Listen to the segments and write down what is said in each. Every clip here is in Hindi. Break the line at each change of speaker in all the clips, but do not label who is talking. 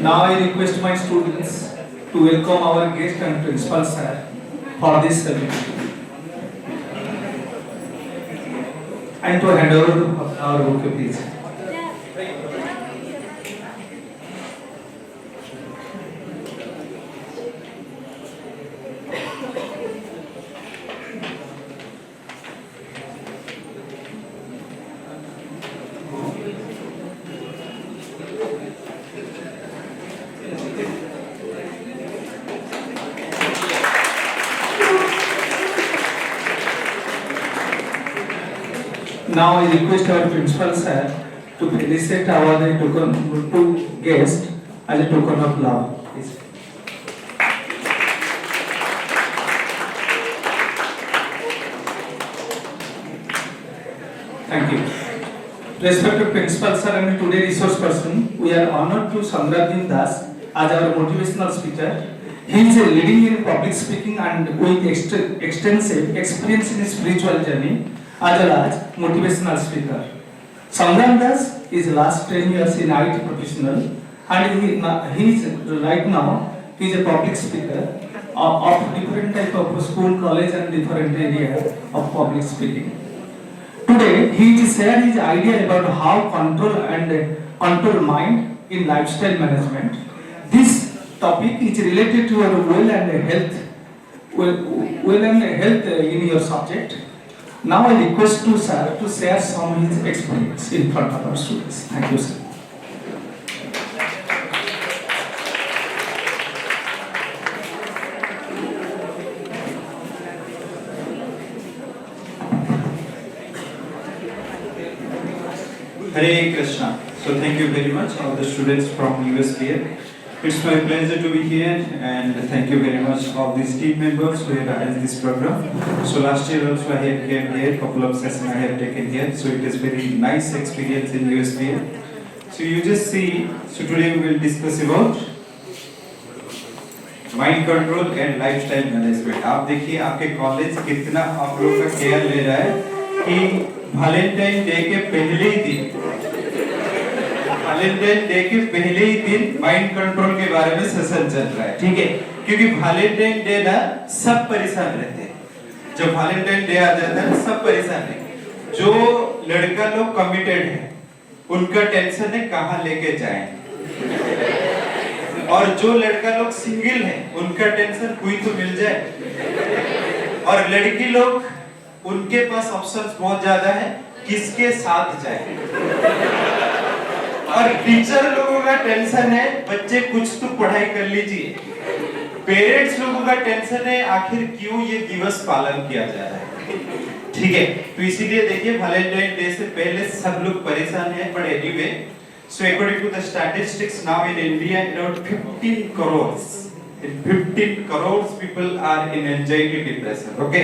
Now I request my students to welcome our guest and principal sir for this ceremony and to hand over our bouquet, please. Now I request our principal sir to felicite our two guests as a token of love. Please. Thank you. Respected principal sir and today resource person, we are honored to Samradin Das as our motivational speaker. He is a leading in public speaking and with extensive experience in spiritual journey as well as motivational speaker. Samran Das is last 10 years in IT professional and he is right now he is a public speaker of different type of school, college and different area of public speaking. Today he shared his idea about how control mind in lifestyle management. This topic is related to your well and health in your subject. Now I request to sir to share some of his experience in front of our students. Thank you, sir.
Hare Krishna. So thank you very much all the students from USPA. It's my pleasure to be here and thank you very much all these team members who have arranged this program. So last year also I have came here, couple of sessions I have taken here. So it is very nice experience in USPA. So you just see, so today we will discuss about mind control and lifestyle management. आप देखिए आपके कॉलेज कितना आप लोग का केयर ले रहा है कि वैलेंटाइन डे के पहले ही दिन माइंड कंट्रोल के बारे में सेशन चल रहा है. ठीक है, क्योंकि वैलेंटाइन डे ना सब परेशान रहते हैं. जब वैलेंटाइन डे आ जाता है सब परेशान है. जो लड़का लोग कमिटेड है उनका टेंशन है कहाँ लेके जाएं, और जो लड़का लोग सिंगल है उनका टेंशन कोई तो मिल जाए, और लड़की लोग उनके पास ऑप्शंस बहुत ज्यादा है किसके साथ जाए, और टीचर लोगों का टेंशन है बच्चे कुछ तो पढ़ाई कर लीजिए, पेरेंट्स लोगों का टेंशन है आखिर क्यों ये दिवस पालन किया जा रहा है. ठीक है, तो इसीलिए देखिए वैलेंटाइन डे से पहले सब लोग परेशान हैं. But anyway, so according to the statistics now in India around 15 crores people are in anxiety depression. Okay,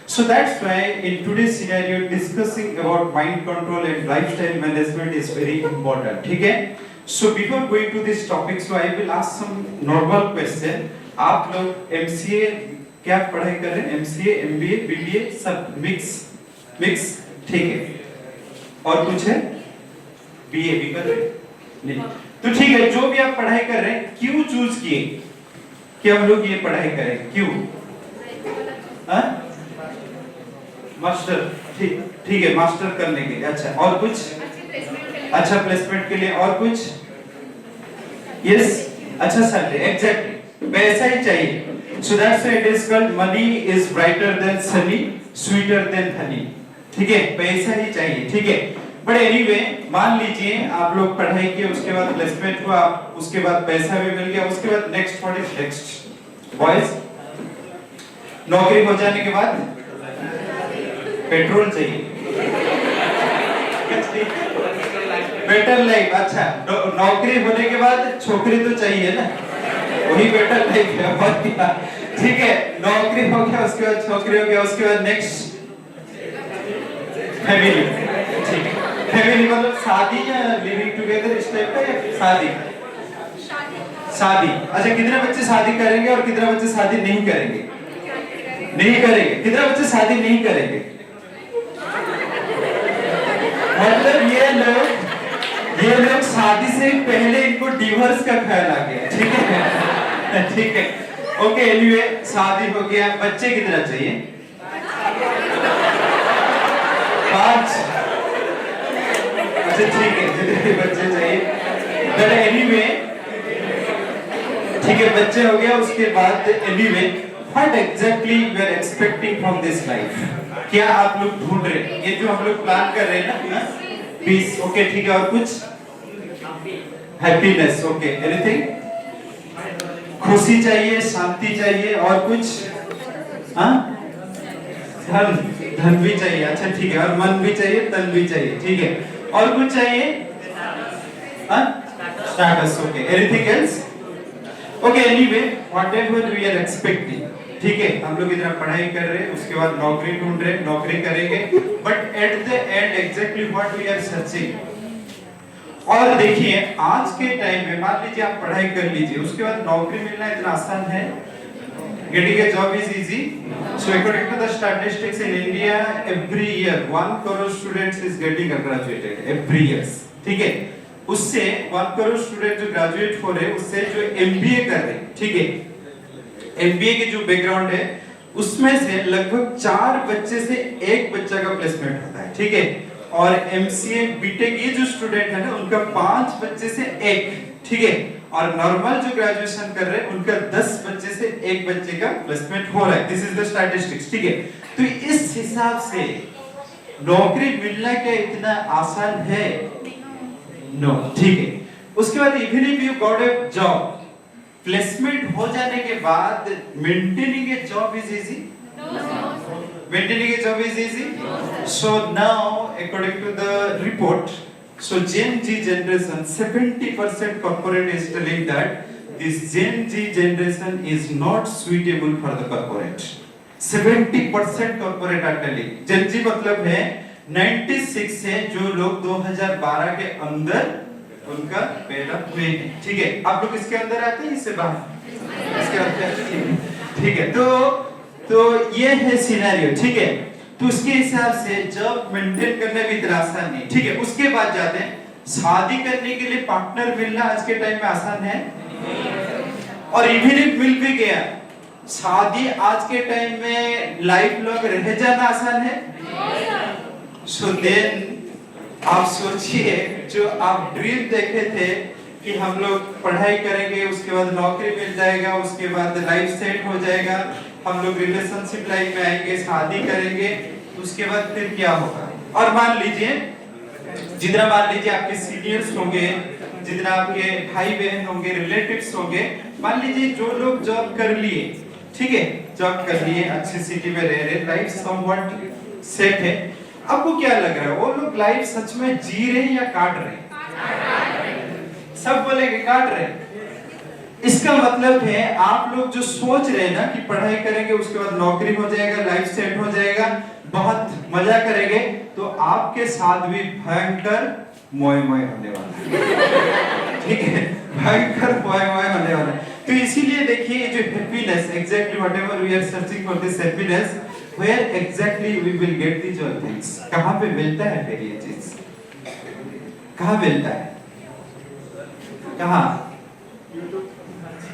so that's why in today's scenario discussing about mind control and lifestyle management is very important. ठीक है, so before going to this topic, so I will ask some normal question. आप लोग MCA क्या पढ़ाई कर रहे हैं? MCA, MBA, BBA सब मिक्स ठीक है, और कुछ है? BA भी कर रहे हैं? नहीं, तो ठीक है, जो भी आप पढ़ाई कर रहे हैं क्यों चूज किए कि हम लोग ये पढ़ाई करें? क्यों? मास्टर, ठीक है, मास्टर करने के लिए. अच्छा, और कुछ? अच्छा, प्लेसमेंट के लिए. और कुछ? यस, अच्छा सर, एग्जैक्टली पैसा ही चाहिए. So that's why it is called money is brighter than sunny, sweeter than honey. ठीक है, पैसा ही चाहिए. ठीक है, बट एनीवे मान लीजिए आप लोग पढ़ाई किए, उसके बाद प्लेसमेंट हुआ, उसके बाद पैसा भी मिल गया, उसके बाद next what is next? Boys, नौकरी हो जाने के बाद पेट्रोल चाहिए, बेटर लाइफ. अच्छा, नौकरी होने के बाद छोकरी तो चाहिए ना, वही बेटर लाइफ है. ठीक है, नौकरी हो गया, उसके बाद छोकरी हो गया, उसके बाद नेक्स्ट फैमिली. ठीक है, फैमिली मतलब शादी या लिविंग टुगेदर इस टाइप का, या शादी. अच्छा, कितने बच्चे शादी करेंगे और कितने बच्चे शादी नहीं करेंगे? कितने बच्चे शादी नहीं करेंगे? मतलब ये लोग शादी से पहले इनको डिवोर्स का ख्याल आ गया, ठीक है ठीक है। ओके एनीवे, शादी हो गया, बच्चे कितना चाहिए? 5। अच्छा ठीक है, जितने बच्चे चाहिए। बट एनीवे ठीक है, बच्चे हो गया, उसके बाद anyway what exactly we are expecting from this life? क्या आप लोग ढूंढ रहे हैं? ये जो हम लोग प्लान कर रहे हैं ना, पीस, ओके ठीक है, और कुछ? Happiness, okay, anything? खुशी चाहिए, शांति चाहिए, और कुछ? हाँ, धन भी चाहिए, अच्छा ठीक है, और मन भी चाहिए, तन भी चाहिए, ठीक है, और कुछ चाहिए? हाँ, status, okay, anything else? Okay anyway whatever we are expecting, ठीक है, हम लोग इधर पढ़ाई कर रहे हैं, उसके बाद नौकरी ढूंढ रहे हैं, नौकरी करेंगे, but at the end exactly what we are searching. और देखिए आज के टाइम में मान लीजिए आप पढ़ाई कर लीजिए, उसके बाद नौकरी मिलना इतना आसान है? Getting a job is easy. So according to the statistics in India, every year 1 crore students is getting graduated every year. ठीक है, उससे 1 करोड़ स्टूडेंट जो ग्रेजुएट हो रहे हैं, उससे जो एमबीए कर रहे हैं, ठीक है, एमबीए के जो बैकग्राउंड है उसमें से लगभग 4 बच्चे से 1 बच्चा का प्लेसमेंट होता है, ठीक है, और एमसीए बीटेक ये जो स्टूडेंट है ना, उनका 5 बच्चे से 1, ठीक है, और नॉर्मल जो ग्रेजुएशन कर रहे हैं उनका 10 बच्चे से 1 बच्चे का प्लेसमेंट हो रहा है। दिस इज द स्टैटिस्टिक्स, ठीक है। तो इस हिसाब से नौकरी मिलना क्या इतना आसान है? नो, ठीक है। उसके बाद even if you got a job, placement हो जाने के बाद maintaining A job is easy? Maintaining a job is easy? So now, according to the report, so Gen Z generation, 70% corporate is telling that this Gen Z generation is not suitable for the corporate. 70% corporate are telling. Gen Z मतलब है 96 से जो लोग 2012 के अंदर उनका पैदा हुए हैं, ठीक है। आप लोग इसके अंदर आते हैं, इससे बाहर? इसके अंदर, ठीक है। तो ये है सिनेरियो, ठीक है। तो उसके हिसाब से जॉब मेंटेन करना भी इतना आसान नहीं, ठीक है। उसके बाद जाते हैं, शादी करने के लिए पार्टनर मिलना आज के टाइम में आसान है? और इवन इफ मिल भी गया, शादी आज के टाइम में लाइफ लॉन्ग रह जाना आसान है? सो देन आप सोचिए, जो आप ड्रीम देखे थे कि हम लोग पढ़ाई करेंगे, उसके बाद नौकरी मिल जाएगा, उसके बाद लाइफ सेट हो जाएगा, हम लोग रिलेशनशिप लाइफ में आएंगे, शादी करेंगे, उसके बाद फिर क्या होगा? और मान लीजिए जितना आपके सीनियर्स होंगे, जितना आपके भाई बहन होंगे, रिलेटिव्स होंगे, मान लीजिए जो लोग जॉब कर लिए, ठीक है, जॉब कर लिए, अच्छी सिटी में रह रहे, लाइफ समवट सेट है, आपको क्या लग रहा है, वो लोग लाइफ सच में जी रहे हैं या काट रहे हैं? सब बोलेंगे काट रहे हैं। इसका मतलब है आप लोग जो सोच रहे हैं ना कि पढ़ाई करेंगे, उसके बाद नौकरी हो जाएगा, लाइफ सेट हो जाएगा, बहुत मजा करेंगे, तो आपके साथ भी भयंकर मोए मोए होने वाला है, ठीक है, भयंकर मोए मोए होने वाला है। तो इसीलिए देखिए जो happiness, exactly whatever we are searching for this happiness, where exactly we will get this all things? कहां पे मिलता है फिर ये चीज? कहां मिलता है? कहां?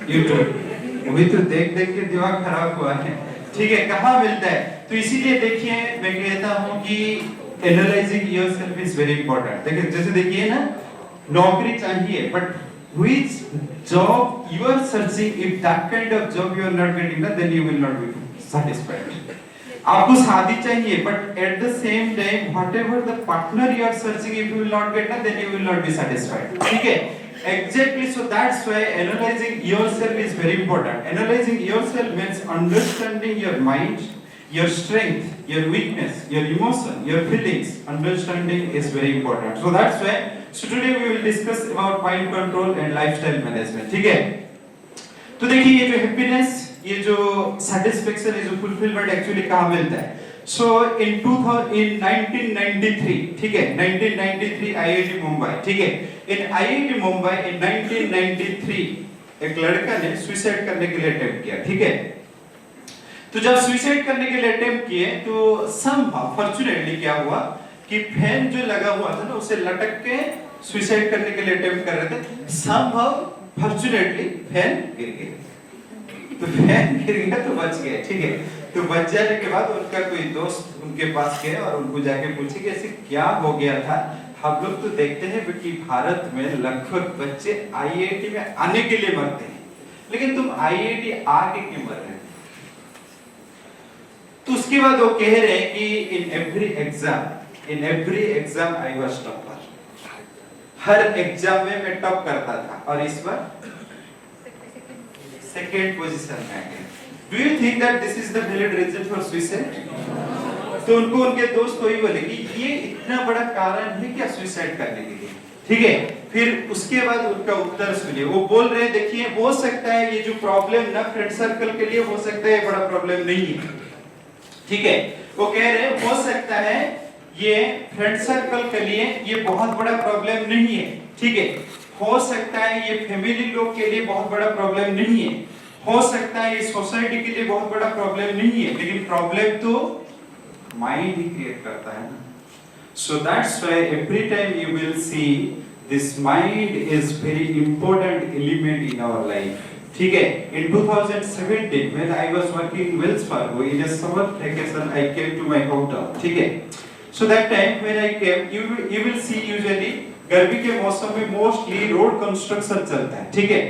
YouTube। अभी तो देख देख के दिमाग खराब हुआ है, ठीक है। कहां मिलता है? तो इसीलिए देखिए मैं कहता हूं कि analysing yourself is very important. देखिए जैसे देखिए ना, नौकरी चाहिए, but which job you are searching, if that kind of job you are not getting, then you will not be satisfied. आपको शादी चाहिए, but at the same time whatever the partner you are searching, if you will not get, then you will not be satisfied, ठीक है। Exactly, so that's why analyzing yourself is very important. Analyzing yourself means understanding your mind, your strength, your weakness, your emotion, your feelings. Understanding is very important. So that's why, so today we will discuss about mind control and lifestyle management. ठीक है? तो देखिए ये जो happiness, ये जो satisfaction, ये जो fulfillment actually कहाँ मिलता है? So in 1993, ठीक है, 1993 IIT मुंबई, ठीक है, in IIT मुंबई in 1993 एक लड़का ने सुसाइड करने के लिए अटेम्प्ट किया, ठीक है। तो जब सुसाइड करने के लिए अटेम्प्ट किए, तो somehow fortunately क्या हुआ कि फैन जो लगा हुआ था ना, उसे लटक के सुसाइड करने के लिए अटेम्प्ट कर रहे थे, समहाउ फॉर्चूनेटली फैन गिर गया। तो फैन गिर गया तो बच गए, ठीक है। तो बच जाने के बाद उनका कोई दोस्त उनके पास गए और उनको जाके पूछे कि ऐसे क्या हो गया था। हम लोग तो देखते हैं कि भारत में लगभग बच्चे आईआईटी में आने के लिए मरते हैं, लेकिन तुम आईआईटी आके क्यों मर रहे हो? तो उसके बाद वो कह रहे हैं कि in every exam I was topper. Her exam में मैं टॉप करता था और इस बार सेकंड पोजीशन में आ गया। Do you think that this is the valid reason for suicide? तो उनको उनके दोस्त वही बोले कि ये इतना बड़ा कारण है क्या सुसाइड करने के लिए, ठीक है। फिर उसके बाद उनका उत्तर सुनिए। वो बोल रहे हैं, देखिए हो सकता है ये जो प्रॉब्लम ना फ्रेंड सर्कल के लिए हो सकता है बड़ा प्रॉब्लम नहीं है, ठीक है। वो कह रहे हैं हो सकता है ये फ्रेंड सर्कल के लिए ये बहुत बड़ा प्रॉब्लम नहीं है, ठीक है। हो सकता है ये फैमिली लोग के लिए बहुत बड़ा प्रॉब्लम नहीं है, हो सकता है ये सोसाइटी के लिए बहुत बड़ा प्रॉब्लम नहीं है, लेकिन प्रॉब्लम तो माइंड ही क्रिएट करता है ना। So that's why every time you will see this mind is very important element in our life, ठीक है। इन 2017 when I was working in Wells Fargo in a summer vacation, I came to my hometown, ठीक है। So that time when I came, you will see usually गर्मी के मौसम में मोस्टली रोड कंस्ट्रक्शन चलता है, ठीक है।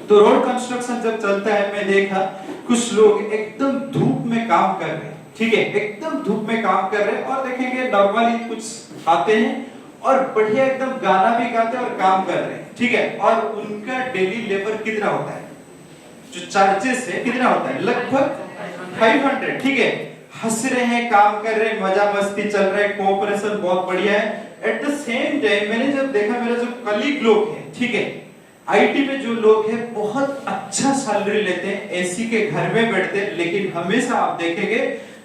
तो रोड कंस्ट्रक्शन जब चलता है, मैं देखा कुछ लोग एकदम धूप में काम कर रहे हैं, ठीक है, एकदम धूप में काम कर रहे हैं। और देखेंगे नॉर्मली कुछ आते हैं और बढ़िया एकदम गाना भी गाते हैं और काम कर रहे हैं, ठीक है। और उनका डेली लेबर कितना होता है, जो चार्जेस है कितना होता है, लगभग 500, ठीक है। हंस रहे हैं, काम कर रहे हैं, मजा मस्ती चल रहा है, कोऑपरेशन बहुत बढ़िया है। एट द सेम टाइम मैंने जब देखा मेरा जो कलीग लोग हैं, ठीक है, आईटी में जो लोग हैं बहुत अच्छा सैलरी लेते हैं, एसी के घर में बैठते हैं, लेकिन हमेशा आप देखेंगे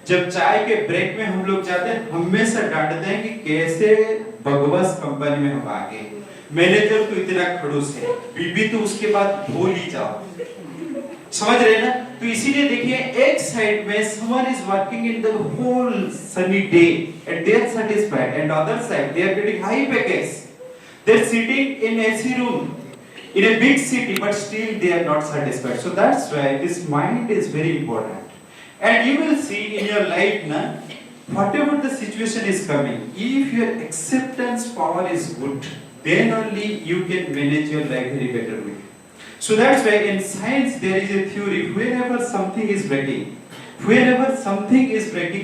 जब चाय के ब्रेक में हम लोग जाते हैं हमेशा डांटते हैं कि कैसे बकवास कंपनी में हम आ गए, मैनेजर तो इतना खड़ूस है, बीबी तो उसके बाद भूल ही जाओ, समझ रहे ना। तो इसीलिए देखिए एक साइड में someone is working in the whole sunny day and they are satisfied, and other side they are getting high package, they are sitting in AC room in a big city but still they are not satisfied. So that's why this mind is very important, and you will see in your life na whatever the situation is coming, if your acceptance power is good, then only you can manage your life very better way. So that's why in science there is a theory, whenever something is breaking,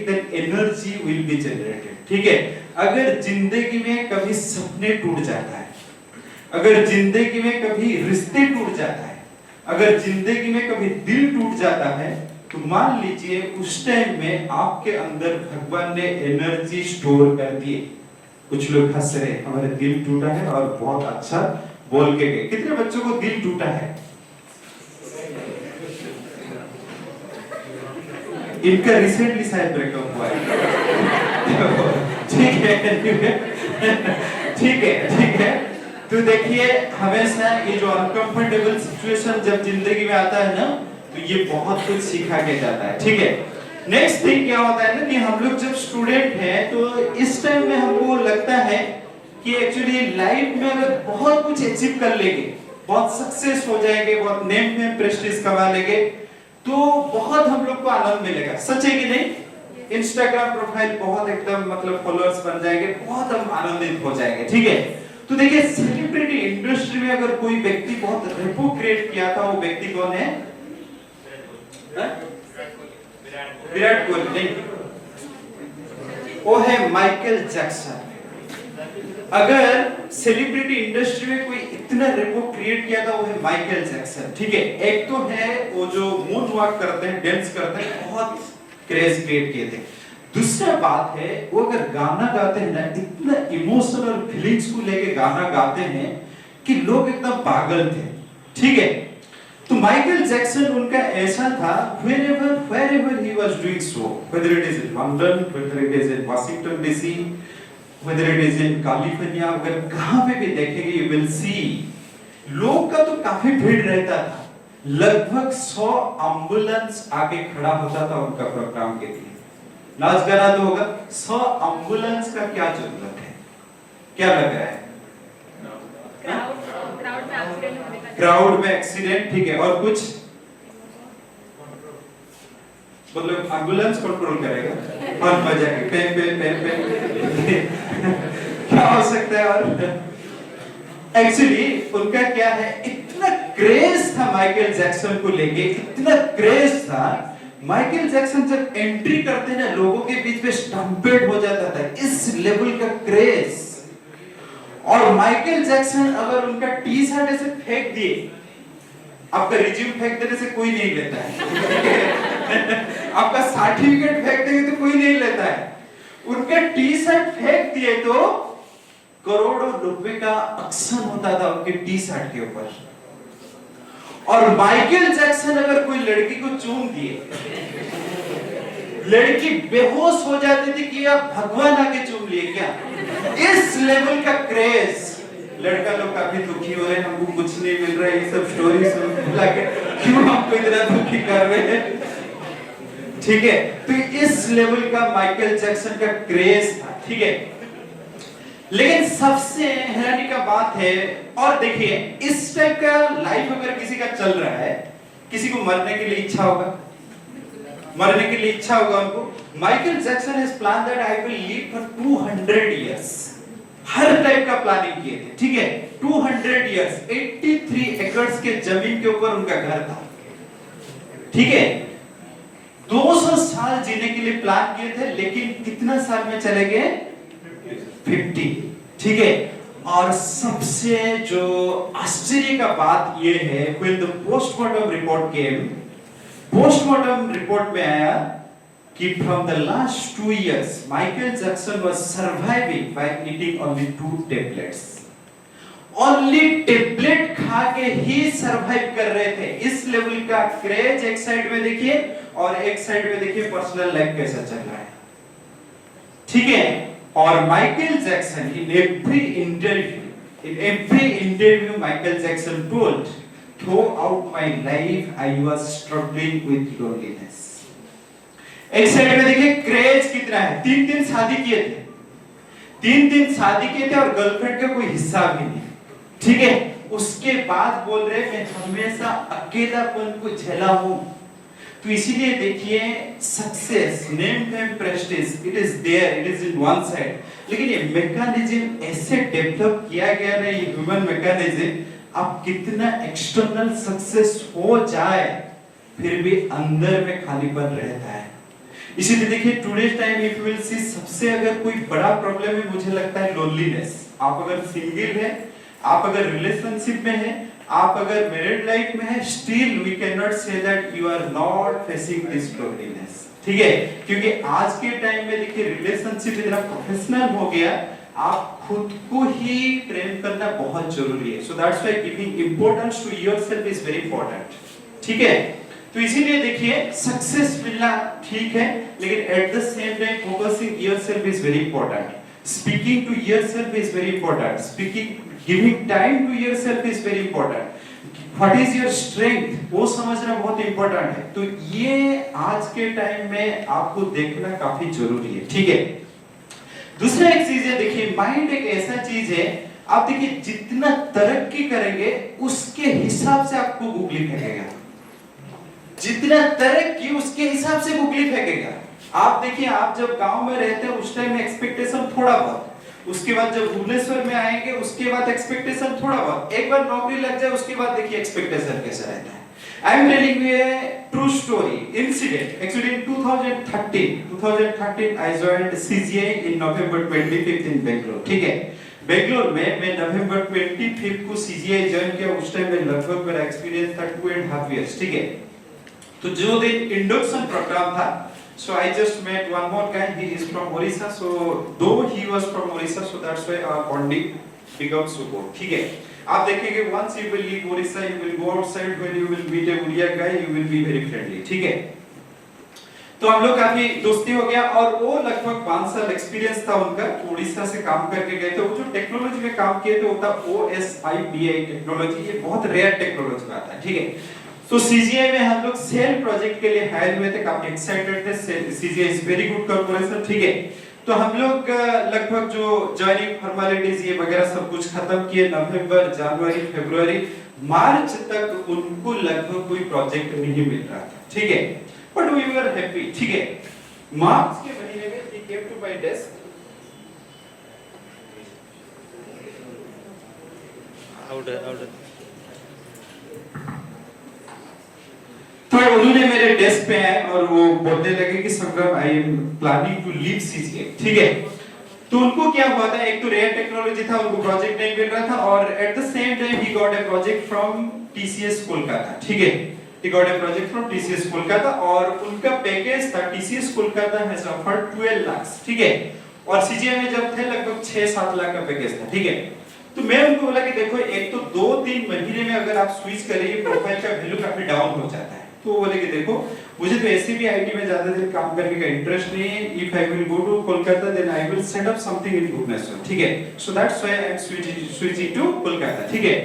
then energy will be generated, ठीक है। अगर जिंदगी में कभी सपने टूट जाता है, अगर जिंदगी में कभी रिश्ते टूट जाता है, अगर जिंदगी में कभी दिल टूट जाता है, तो मान लीजिए उस टाइम में आपके अंदर भगवान ने एनर्जी स्टोर कर दी। कुछ लोग हंस रहे, हमारे दिल टूटा है और बहुत अच्छा बोल के गए। कितने बच्चों को दिल टूटा है? इनका रिसेंटली शायद ब्रेकअप हुआ है, ठीक है, ठीक है, ठीक है। तो देखिए हमेशा ये जो अनकंफर्टेबल सिचुएशन जब जिंदगी में आता है ना, तो ये बहुत कुछ सिखा के जाता है, ठीक है। नेक्स्ट थिंग क्या होता है ना कि हम लोग जब स्टूडेंट हैं तो इस टाइम में हमको लगता है कि एक्चुअली लाइफ में अगर बहुत कुछ अचीव कर लेंगे, बहुत सक्सेस हो जाएंगे, बहुत नेम में प्रेस्टीज कमा लेंगे, तो बहुत हम लोग को आनंद मिलेगा। सच है कि नहीं? इंस्टाग्राम प्रोफाइल बहुत एकदम मतलब फॉलोअर्स बन जाएंगे, बहुत हम आनंदित हो जाएंगे, ठीक है। तो देखिए सेलिब्रिटी इंडस्ट्री में अगर कोई व्यक्ति बहुत रेपो क्रिएट किया था, वो व्यक्ति कौन है? विराट कोहली नहीं, वो है माइकल जैक्सन। अगर सेलिब्रिटी इंडस्ट्री में कोई इतना रेपो क्रिएट किया था, वो है माइकल जैक्सन, ठीक है। एक तो है वो जो मून वॉक करते हैं, डांस करते हैं, बहुत क्रेज क्रिएट किए थे। दूसरा बात है वो अगर गाना गाते हैं ना, इतना इमोशनल फीलिंग्स को लेके गाना गाते हैं कि लोग एकदम पागल थे, ठीक है। तो माइकल जैक्सन उनका ऐसा था, wherever he was doing so, whether it is in London, whether it is in Washington DC, whether it is in California, अगर कहाँ पे भी देखेंगे you will see लोग का तो काफी भीड़ रहता था, लगभग 100 एम्बुलेंस आके खड़ा होता था उनका प्रोग्राम के लिए। नाच गाना तो होगा, 100 एम्बुलेंस का क्या जरूरत है? क्या लग रहा है? क्राउड में एक्सीडेंट, ठीक है, और कुछ मतलब एम्बुलेंस कंट्रोल करेगा और मजा के पे पे पे पे क्या हो सकता है। और एक्चुअली उनका क्या है, इतना क्रेज था माइकल जैक्सन को लेके, इतना क्रेज था, माइकल जैक्सन जब एंट्री करते ना लोगों के बीच में स्टम्पेड हो जाता था, इस लेवल का क्रेज। और माइकल जैक्सन अगर उनका टी शर्ट ऐसे फेंक दिए, आपका रिज्यूम फेंक देने से कोई नहीं लेता है आपका सर्टिफिकेट फेंक देंगे तो कोई नहीं लेता है, उनका टी शर्ट फेंक दिए तो करोड़ों रुपए का ऑक्शन होता था उनके टी शर्ट के ऊपर। और माइकल जैक्सन अगर कोई लड़की को चूम दिए, लड़की बेहोश हो जाती थी कि आप भगवान आके चूम लिए क्या, इस लेवल का क्रेज। लड़का लोग काफी दुखी हो रहे हैं, हमको कुछ नहीं मिल रहा है, ये सब स्टोरी सुन के क्यों हमको इतना दुखी कर रहे हैं, ठीक है। तो इस लेवल का माइकल जैक्सन का क्रेज था, ठीक है। लेकिन सबसे हैरानी का बात है, और देखिए इस टाइप का लाइफ अगर किसी का चल रहा है, किसी को मरने के लिए इच्छा होगा, मरने के लिए इच्छा होगा उनको। Michael Jackson has plan that I will live for 200 years, her type का प्लानिंग किए थे, ठीक है। 200 इयर्स, 83 एकड़ के जमीन के ऊपर उनका घर था, ठीक है। 200 साल जीने के लिए प्लान किए थे, लेकिन कितना साल में चले गए, 50, ठीक है। और सबसे जो आश्चर्य का बात ये है, when the postmortem report came, postmortem report में आया कि from the last 2 years Michael Jackson was surviving by eating only 2 tablets, only tablet खा के ही सरवाइव कर रहे थे। इस लेवल का क्रेज एक साइड में देखिए, और एक साइड में देखिए पर्सनल लाइफ कैसा चल रहा है, ठीक है। और Michael Jackson in every interview Michael Jackson told, throughout my life I was struggling with loneliness। एक साइड में देखिए क्रेज कितना है, 3 दिन शादी किए थे, 3 दिन शादी किए थे और गर्लफ्रेंड का कोई हिस्सा भी नहीं, ठीक है। उसके बाद बोल रहे मैं हमेशा अकेलापन को झेला हूं। तो इसीलिए देखिए success, name fame prestige, it is there, it is in one side, लेकिन ये मैकेनिज्म ऐसे डेवलप किया गया ना, ये ह्यूमन मैकेनिज्म, आप कितना एक्सटर्नल सक्सेस हो जाए फिर भी अंदर में खालीपन रहता है। इसीलिए देखिए today's time if you will सी, सबसे अगर कोई बड़ा प्रॉब्लम है मुझे लगता है लोनलीनेस। आप अगर सिंगल है, आप अगर रिलेशनशिप में है, आप अगर मैरिड लाइफ में है, still we can not say that you are not facing this loneliness, ठीक है। क्योंकि आज के टाइम में देखिए रिलेशनशिप इतना प्रोफेशनल हो गया, आप खुद को ही प्रेम करना बहुत जरूरी है। So that's why giving importance to yourself is very important, ठीक है। तो इसीलिए देखिए सक्सेस मिलना ठीक है, लेकिन at the same time focusing yourself is very important, speaking to yourself is very important, speaking giving time to yourself is very important, what is your strength वो समझना बहुत इंपॉर्टेंट है। तो ये आज के टाइम में आपको देखना काफी जरूरी है, ठीक है। दूसरा एक चीज है, देखिए माइंड एक ऐसा चीज है, आप देखिए जितना तरक्की करेंगे उसके हिसाब से आपको गुगली फेंकेगा, जितना तरक्की उसके हिसाब से गुगली फेंकेगा। आप देखिए आप जब गांव में रहते हैं उस टाइम में एक्सपेक्टेशन थोड़ा बहुत, उसके बाद जब भुवनेश्वर में आएंगे उसके बाद एक्सपेक्टेशन थोड़ा बहुत, एक बार नौकरी लग जाए उसके बाद देखिए एक्सपेक्टेशन कैसा रहता है। I am telling you a true story incident. Actually in 2013 I joined CGI in November 25th in Bangalore, ठीक है। बेंगलोर में मैं नवंबर 25 को CGI ज्वाइन किया, उस टाइम में लगभग मेरा एक्सपीरियंस था 2.5 years, ठीक है। तो जो दिन इंडक्शन प्रोग्राम था, so I just met one more guy, he is from Orissa, so though he was from Orissa, so that's why our bonding becomes so good, ठीक है। आप देखेंगे once you will leave Orissa, you will go outside, when you will meet a Oriya guy, you will be very friendly, ठीक है। तो हम लोग काफी दोस्ती हो गया, और वो लगभग 5 साल एक्सपीरियंस था उनका, उड़ीसा से काम करके गए थे। वो जो टेक्नोलॉजी में काम किए थे वो था OSIBI टेक्नोलॉजी, ये बहुत रेयर टेक्नोलॉजी में आता है, ठीक है। तो CGI में हम लोग सेल प्रोजेक्ट के लिए हायर हुए थे, काफी एक्साइटेड थे। CGI is very good corporation, ठीक है। तो हम लोग लगभग जो ज्वाइनिंग फॉर्मेलिटीज ये वगैरह सब कुछ खत्म किए। नवंबर, जनवरी, फरवरी, मार्च तक उनको लगभग कोई प्रोजेक्ट नहीं मिल रहा था, ठीक है, बट वी वर हैप्पी, ठीक है। मार्च के महीने में he came to my desk, तो उन्होंने मेरे डेस्क पे आए और वो बोलने लगे कि Sangram, I am planning to leave CGA, ठीक है। तो उनको क्या हुआ था, एक तो रेयर टेक्नोलॉजी था, उनको प्रोजेक्ट नहीं मिल रहा था, और eight the same time he got a project from TCS Kolkata, ठीक है। he got a project from TCS Kolkata और उनका पैकेज था, TCS Kolkata has offered 12 lakh, ठीक है, और सीजीए में जब थे लगभग 6-7 लाख का पैकेज था, ठीक है। तो मैं उनको बोला कि देखो, एक तो 2-3 महीने में अगर आप स्विच करेंगे प्रोफाइल का वैल्यू काफी डाउन हो जाता है। तो वो बोले कि देखो, मुझे तो ऐसे भी आईटी में ज्यादा दिन काम करने का इंटरेस्ट नहीं है, if I will go to Kolkata then I will set up something in Bhubaneswar, ठीक है। So that's why I am switching to Kolkata, ठीक है।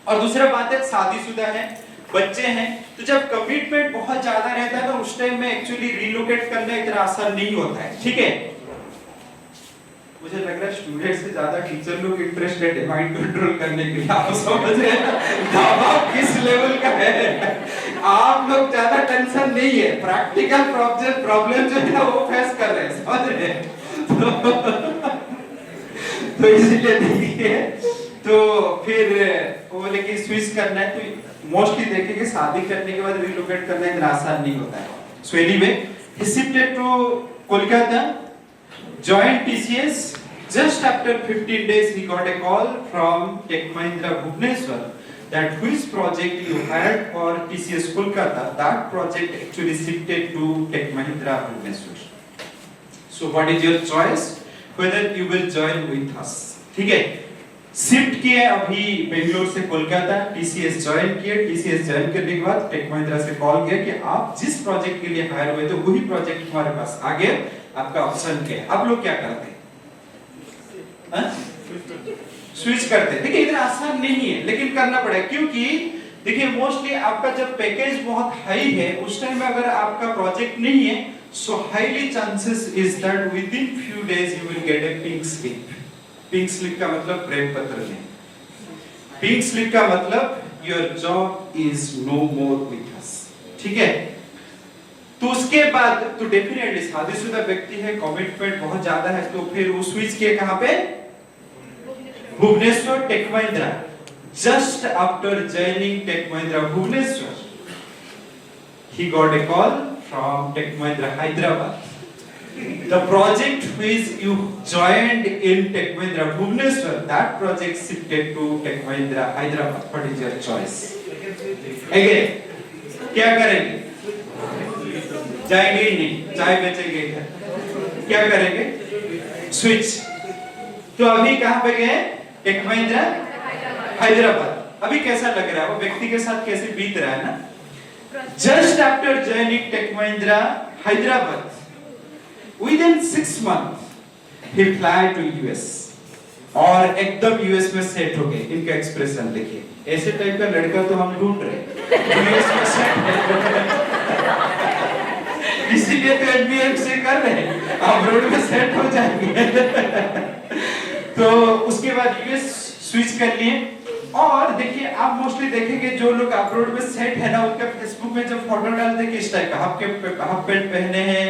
और दूसरा बात है, शादीशुदा है, बच्चे हैं, तो जब कमिटमेंट बहुत ज्यादा रहता है ना, उस टाइम में एक्चुअली रिलोकेट करना इतना आसान नहीं होता है, ठीक है। मुझे लग रहा है स्टूडेंट से ज्यादा टीचर लोग इंटरेस्टेड है माइंड कंट्रोल करने के लिए, आप समझ रहे हैं दबाव किस लेवल का है। आप लोग ज्यादा टेंशन नहीं है, प्रैक्टिकल प्रॉब्लम जो है ना वो फेस कर रहे हैं, समझ रहे हैं। तो इसलिए देखिए, तो फिर वो बोले कि स्विच करना है, तो मोस्टली देखेंगे शादी करने के बाद रिलोकेट करना इतना आसान नहीं होता है। So anyway, he shifted to Kolkata, joined TCS. Just after 15 days, he got a call from Tech Mahindra Bhubaneswar that which project you hired for TCS Kolkata, that project actually shifted to Tech Mahindra Bhubaneswar. So what is your choice? Whether you will join with us, ठीक है। शिफ्ट किए अभी बेंगलोर से कोलकाता, टीसीएस ज्वाइन किए, टीसीएस ज्वाइन करने के बाद टेक महिंद्रा से कॉल किया कि आप जिस प्रोजेक्ट के लिए हायर हुए थे वही प्रोजेक्ट हमारे पास आ गया, आपका ऑप्शन क्या है। आप लोग क्या करते हैं? स्विच करते हैं। देखिए, इतना आसान नहीं है, लेकिन करना पड़ेगा, क्योंकि देखिए मोस्टली आपका जब पैकेज बहुत हाई है उस टाइम में अगर आपका प्रोजेक्ट नहीं है, so highly chances is that within few days you will get a pink slip. Pink slip का मतलब प्रेम पत्र नहीं, पिंक स्लिप का मतलब your job is no more with us, ठीक है। तो उसके बाद तो डेफिनेटली शादीशुदा व्यक्ति है, कमिटमेंट बहुत ज्यादा है, तो फिर वो स्विच किए कहां पे? Bhubaneswar Tech Mahindra. Just after joining Tech Mahindra Bhubaneswar, he got a call from Tech Mahindra Hyderabad. The project which you joined in Tech Mahindra Bhubaneswar, that project shifted to Tech Mahindra Hyderabad. What is your choice? Again, क्या करेंगे? जाएंगे ही नहीं, चाय बेचेंगे, क्या करेंगे? Switch. तो अभी कहाँ पे गए? टेक महिंद्रा हैदराबाद। अभी कैसा लग रहा है? वो व्यक्ति के साथ कैसे बीत रहा है ना? Just after joining Tech Mahindra Hyderabad, within 6 months, he fly to US और एकदम यूएस में सेट हो गए। इनका एक्सप्रेशन देखिए, ऐसे टाइप का लड़का तो हम ढूंढ रहे, यूएस में सेट है, इसीलिए तो एनबीएफसी कर रहे हैं, अब्रॉड में सेट हो जाएंगे। तो उसके बाद यूएस स्विच कर लिए। और देखिए, आप मोस्टली देखेंगे जो लोग अब्रॉड में सेट है ना, उनका फेसबुक में जब फोटो डालते हैं किस टाइप का, हाफ पैंट पहने हैं,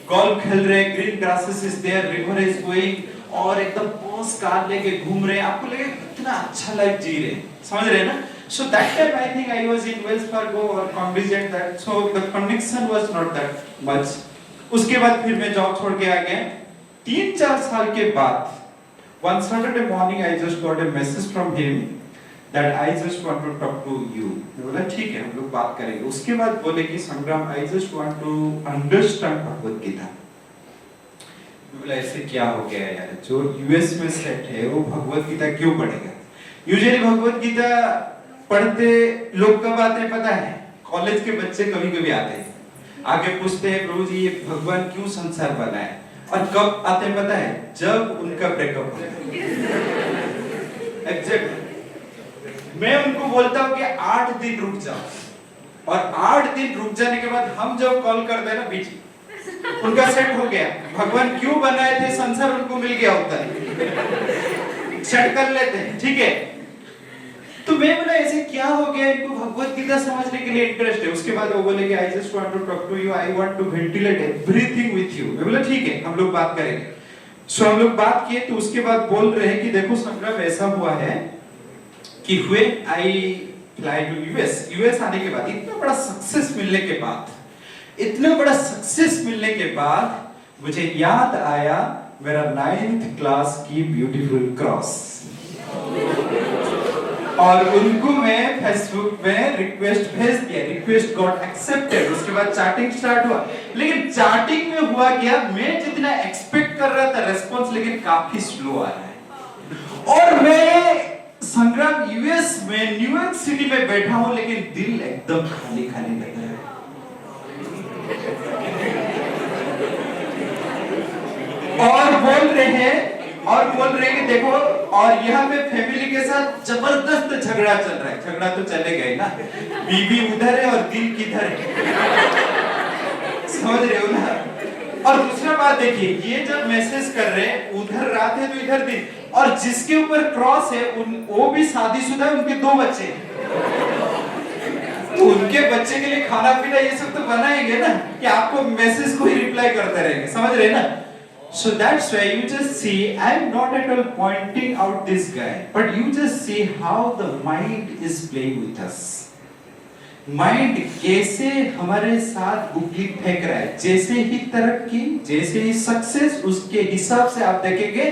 गोल्फ खेल रहे हैं, green grasses is there, river is going, और एकदम पॉस कार लेके घूम रहे हैं, आपको लगेगा कितना अच्छा लाइफ जी रहे हैं, समझ रहे हैं ना। So that time I think I was in Wells Fargo और Cognizant that, so the connection was not that much. उसके बाद फिर मैं जॉब छोड़ के आ गया। 3-4 साल के बाद one Saturday morning I just got a message from him that I just want to talk to you. मैं बोला ठीक है, हम लोग बात करेंगे। उसके बाद बोले कि संग्राम, I just want to understand Bhagavad Gita. मैं बोला ऐसे क्या हो गया यार, जो यूएस में सेट है वो भगवत गीता क्यों पढ़ेगा? यूजुअली भगवत गीता पढ़ते लोग कब आते हैं पता है? कॉलेज के बच्चे कभी-कभी आते हैं, आके पूछते हैं प्रभु जी ये भगवान क्यों संसार बनाए, और कब आते हैं पता है? जब उनका ब्रेकअप होता है। एग्जैक्ट। मैं उनको बोलता हूँ कि 8 दिन रुक जाओ, और 8 दिन रुक जाने के बाद हम जब कॉल करते हैं ना, बिजी उनका सेट हो गया। भगवान क्यों बनाए थे संसार, उनको मिल गया उत्तर, सेट कर लेते हैं, ठीक है। तो मैं बोला ऐसे क्या हो गया, इनको भगवत गीता समझने के लिए इंटरेस्ट है। उसके बाद वो बोले कि I just want to talk to you, I want to ventilate everything with you. मैं बोला ठीक है, हम लोग बात करेंगे। सो हम लोग बात किए, तो उसके बाद बोल रहे हैं कि देखो संग्राम ऐसा हुआ है कि हुए आई फ्लाई टू यूएस आने के बाद, इतना बड़ा सक्सेस मिलने के बाद, इतना बड़ा सक्सेस मिलने के बाद मुझे याद आया मेरा 9th क्लास की ब्यूटीफुल क्रॉस, और उनको मैं फेसबुक में रिक्वेस्ट भेज दिया, रिक्वेस्ट गॉट एक्सेप्टेड। उसके बाद चैटिंग स्टार्ट हुआ, लेकिन चैटिंग में हुआ क्या, मैं जितना एक्सपेक्ट कर रहा था रेस्पॉन्स, लेकिन काफी स्लो आ रहा है। और मैं संग्राम यूएस में न्यूयॉर्क सिटी में बैठा हूं, लेकिन दिल एकदम खाली खाली लग रहा है। और बोल रहे हैं कि देखो, और यहाँ पे फैमिली के साथ जबरदस्त झगड़ा चल रहा है। झगड़ा तो चले गए ना, बीवी उधर है और दिल किधर है, समझ रहे हो ना। और दूसरा बात देखिए, ये जब मैसेज कर रहे हैं, उधर रात है तो इधर दिन, और जिसके ऊपर क्रॉस है वो भी शादीशुदा है, उनके 2 बच्चे हैं। तो उनके बच्चे के लिए खाना पीना ये सब तो बनाएंगे ना, कि आपको मैसेज को ही रिप्लाई करते रहेंगे, समझ रहे ना। So that's why you just see, I am not at all pointing out this guy, but you just see how the mind is playing with us. Mind कैसे हमारे साथ उंगली फेंक रहा है। जैसे ही तरक्की, जैसे ही सक्सेस, उसके हिसाब से आप देखेंगे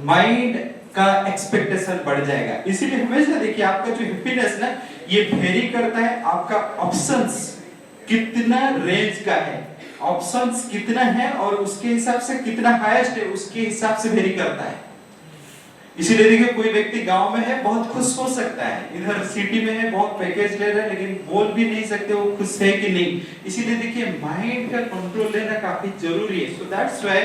माइंड का एक्सपेक्टेशन बढ़ जाएगा। इसीलिए हमेशा देखिए, आपका जो हैप्पीनेस ना, ये वेरी करता है आपका ऑप्शंस कितना रेंज का है, ऑप्शंस कितना है, और उसके हिसाब से कितना हाईएस्ट है, उसके हिसाब से वेरी करता है। इसीलिए देखिए, कोई व्यक्ति गांव में है, बहुत खुश हो सकता है, इधर सिटी में है, बहुत पैकेज ले रहा है, लेकिन बोल भी नहीं सकते वो खुश है कि नहीं। इसीलिए देखिए, माइंड का कंट्रोल लेना काफी जरूरी है। So that's why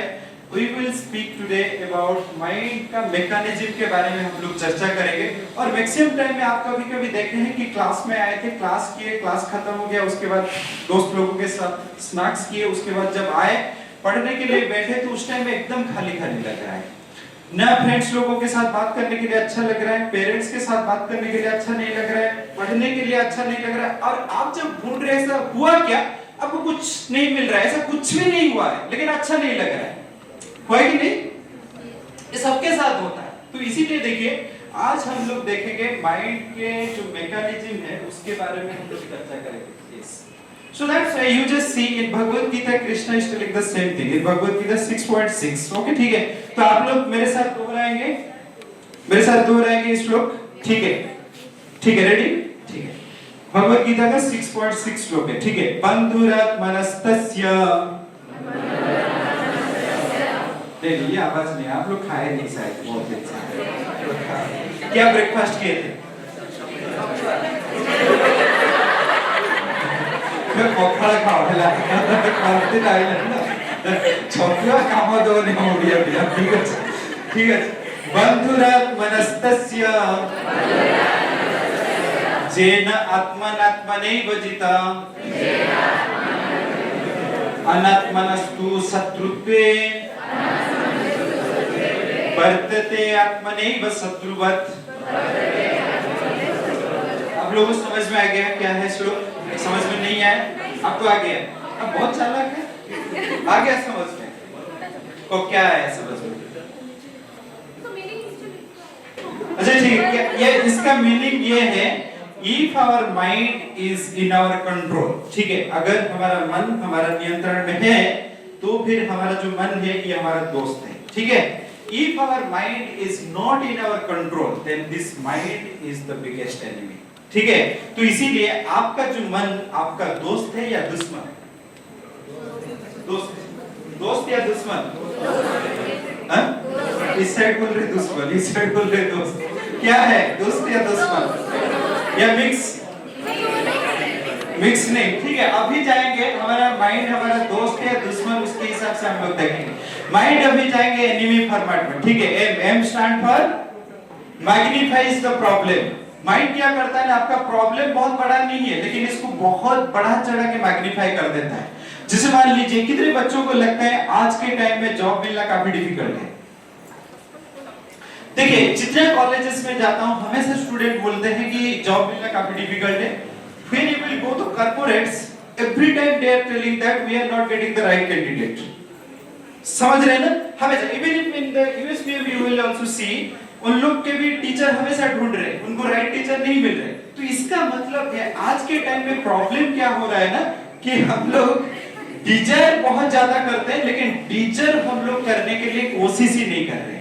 we will speak today about mind का मैकेनिज्म के बारे में हम लोग चर्चा करेंगे। और मैक्सिमम टाइम में आप कभी-कभी देखे हैं कि क्लास में आए थे, क्लास किए, क्लास खत्म हो गया, उसके बाद दोस्त लोगों के साथ स्नैक्स किए, उसके बाद जब आए पढ़ने के लिए बैठे, तो उस टाइम में एकदम खाली-खाली लग रहा है ना। फ्रेंड्स लोगों के साथ बात करने के लिए अच्छा लग रहा है, पेरेंट्स के साथ बात करने के लिए अच्छा नहीं लग रहा है, पढ़ने के लिए अच्छा नहीं लग रहा है। और आप जब ढूंढ रहे हैं ऐसा हुआ क्या, आपको कुछ नहीं मिल रहा है, ऐसा कुछ भी नहीं हुआ है, लेकिन अच्छा नहीं लग रहा है, हुआ कि नहीं? ये सबके साथ होता है। तो इसीलिए देखिए, आज हम लोग देखेंगे माइंड के जो मैकेनिज्म है उसके बारे में हम लोग चर्चा करेंगे। Yes, so that's why you just see in Bhagavad Gita, Krishna is telling the same thing in Bhagavad Gita 6.6. Okay, ठीक है। तो आप लोग मेरे साथ दोहराएंगे, मेरे साथ दोहराएंगे इस श्लोक, ठीक है? ठीक है, रेडी? ठीक है। भगवद गीता का 6.6 श्लोक है, ठीक है। बंधुरात्मनस्तस्य, देखिए ये आवाज नहीं, आप लोग खाए नहीं शायद, बहुत अच्छा। क्या ब्रेकफास्ट किए थे? मैं पकड़ खाओ हेला, खाते लाइल ना, छोकरा काम दो नहीं हो गया भैया, ठीक है, ठीक है। बंधुरात्मनस्तस्य जेन आत्मनात्मनैव जिता अनात्मनस्तु शत्रुत्वे वर्तते आत्मनैव शत्रुवत्। आप लोगों को समझ में आ गया क्या है श्लोक? समझ में नहीं आया? आपको आ गया? अब बहुत चालाक है, आ गया समझ में? को क्या है समझ में? अच्छा ठीक है, ये इसका मीनिंग ये है, if our mind is in our control, ठीक है, अगर हमारा मन हमारा नियंत्रण में है, तो फिर हमारा जो मन है ये हमारा दोस्त है, ठीक है। If our mind is not in our control, then this mind is the biggest enemy, ठीक है। तो इसीलिए आपका जो मन आपका दोस्त है या दुश्मन? दोस्त, दोस्त या दुश्मन? हाँ? इस साइड बोल रहे दुश्मन, इस साइड बोल रहे दोस्त, क्या है, दोस्त या दुश्मन या मिक्स? मिक्स नहीं, ठीक है। अभी जाएंगे, हमारा माइंड हमारा दोस्त है दुश्मन, उसके हिसाब से हम लोग देखेंगे। माइंड अभी जाएंगे एनिमी फॉर्मेट में, ठीक है। M stand for magnifies the problem. Mind क्या करता है ना, आपका प्रॉब्लम बहुत बड़ा नहीं है, लेकिन इसको बहुत बड़ा चढ़ा के मैग्नीफाई कर देता है। जैसे मान लीजिए कितने बच्चों को लगता है आज के टाइम में जॉब मिलना काफी डिफिकल्ट है। देखिए जितने कॉलेजेस में जाता हूं हमेशा स्टूडेंट बोलते हैं कि जॉब मिलना काफी डिफिकल्ट है। When you will go to corporates, every time they are telling that we are not getting the right candidate. समझ रहे हैं ना? हमेशा even in the US में you will also see उन लोग के भी टीचर हमेशा ढूंढ रहे हैं, उनको राइट टीचर नहीं मिल रहे। तो इसका मतलब है आज के टाइम में प्रॉब्लम क्या हो रहा है ना कि हम लोग टीचर बहुत ज्यादा करते हैं लेकिन टीचर हम लोग करने के लिए कोशिश ही नहीं कर रहे।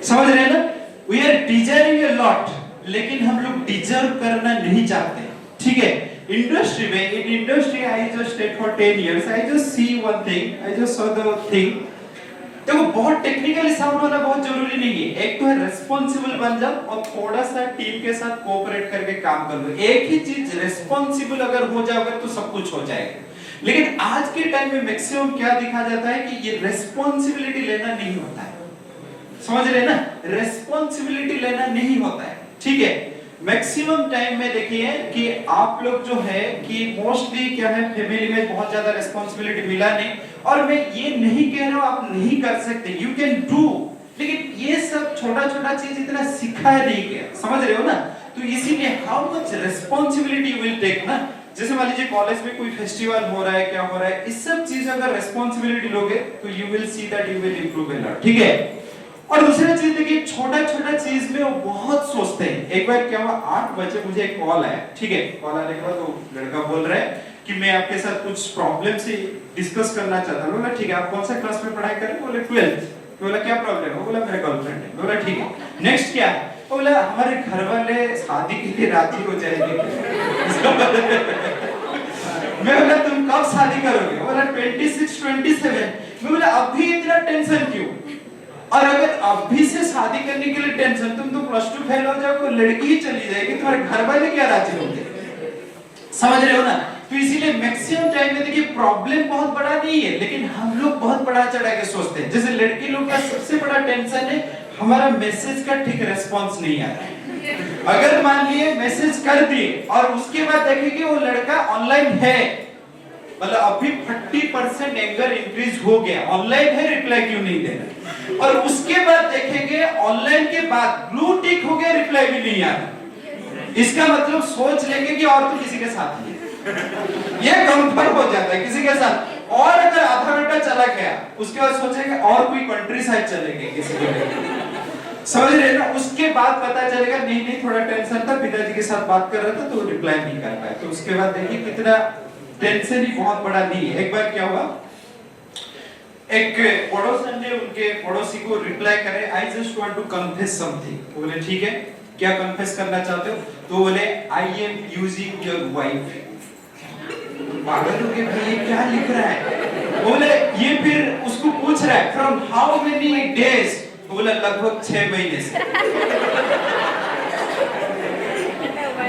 समझ रहे हैं ना? We are deserving a lot, लेकिन हम लोग डिजर्व करना नहीं चाहते। ठीक है? इंडस्ट्री में in industry I just stayed for 10 years, I just see one thing, I just saw the thing। देखो बहुत टेक्निकली साउंड होना बहुत जरूरी नहीं है। एक तो है रेस्पॉन्सिबल बन जाओ और थोड़ा सा टीम के साथ कोऑपरेट करके काम कर लो। एक ही चीज रेस्पॉन्सिबल अगर हो जाओगे तो सब कुछ हो जाएगा। लेकिन आज के टाइम में मैक्सिमम क्या दिखा जाता है कि ये रेस्पॉन्सिबिलिटी लेना नहीं होता है। समझ रहे हैं ना? रेस्पॉन्सिबिलिटी लेना नहीं होता है। ठीक है? मैक्सिमम टाइम में देखिए कि आप लोग जो है कि मोस्टली क्या है फैमिली में बहुत ज्यादा रिस्पांसिबिलिटी मिला नहीं। और मैं ये नहीं कह रहा हूं आप नहीं कर सकते, यू कैन डू, लेकिन ये सब छोटा छोटा चीज इतना सिखाया नहीं गया। समझ रहे हो ना? तो इसीलिए how much responsibility you will take ना। जैसे मान लीजिए कॉलेज में कोई फेस्टिवल हो रहा है, क्या हो रहा है, इस सब चीज अगर रिस्पांसिबिलिटी लोगे तो you will see that you will improve a lot. ठीक है? और दूसरा चीज देखिए छोटा छोटा चीज में वो बहुत सोचते हैं। एक बार क्या हुआ 8 बजे मुझे एक कॉल आया। ठीक है? कॉल आने के बाद वो लड़का बोल रहा है कि मैं आपके साथ कुछ प्रॉब्लम से डिस्कस करना चाहता हूं। बोला ठीक है, आप कौन सा क्लास में पढ़ाई कर रहे हैं? बोले 12th। बोला क्या प्रॉब्लम है? बोला मेरा गर्लफ्रेंड है। बोला ठीक है, नेक्स्ट क्या है? बोला हमारे घर वाले शादी के लिए राजी हो जाएंगे। मैं बोला तुम कब शादी करोगे? बोला 26 27। मैं बोला अभी इतना टेंशन क्यों? और अगर अभी से शादी करने के लिए टेंशन, तुम तो +2 फेल हो जाओगे, लड़की ही चली जाएगी, तुम्हारे घर वाले क्या राजी होंगे? समझ रहे हो ना? तो इसीलिए मैक्सिमम टाइम में देखिए प्रॉब्लम बहुत बड़ा नहीं है लेकिन हम लोग बहुत बड़ा चढ़ा के सोचते हैं। जैसे लड़की लोग का सबसे बड़ा टेंशन है हमारा मैसेज का ठीक रिस्पांस नहीं आ रहा है। अगर मान लिए मैसेज कर दिए और उसके बाद देखेंगे वो लड़का ऑनलाइन है, मतलब अभी 30% एंगर इंक्रीज हो गया, ऑनलाइन है रिप्लाई क्यों नहीं दे रहा, और उसके बाद देखेंगे ऑनलाइन के बाद ब्लू टिक हो गया रिप्लाई भी नहीं आ रहा। इसका मतलब सोच लेंगे कि और तो किसी के साथ ही ये कंफर्म हो जाता है किसी के साथ। और अगर आधा घंटा चला गया उसके बाद सोचेंगे और कोई कंट्री साइड चलेंगे किसी के, समझ रहे ना? उसके बाद पता चलेगा नहीं थोड़ा टेंशन था, पिताजी के साथ बात कर रहा था तो रिप्लाई नहीं कर पाया। तो उसके बाद देखिए कितना टेंशन ही बहुत बड़ा नहीं है। एक बार क्या हुआ, एक पड़ोसन ने उनके पड़ोसी को रिप्लाई करे I just want to confess something. बोले ठीक है, क्या कन्फेस करना चाहते हो? तो बोले I am using your wife. पागल हो गए भाई, ये क्या लिख रहा है? बोले ये फिर उसको पूछ रहा है फ्रॉम हाउ मेनी डेज? बोला लगभग 6 महीने से।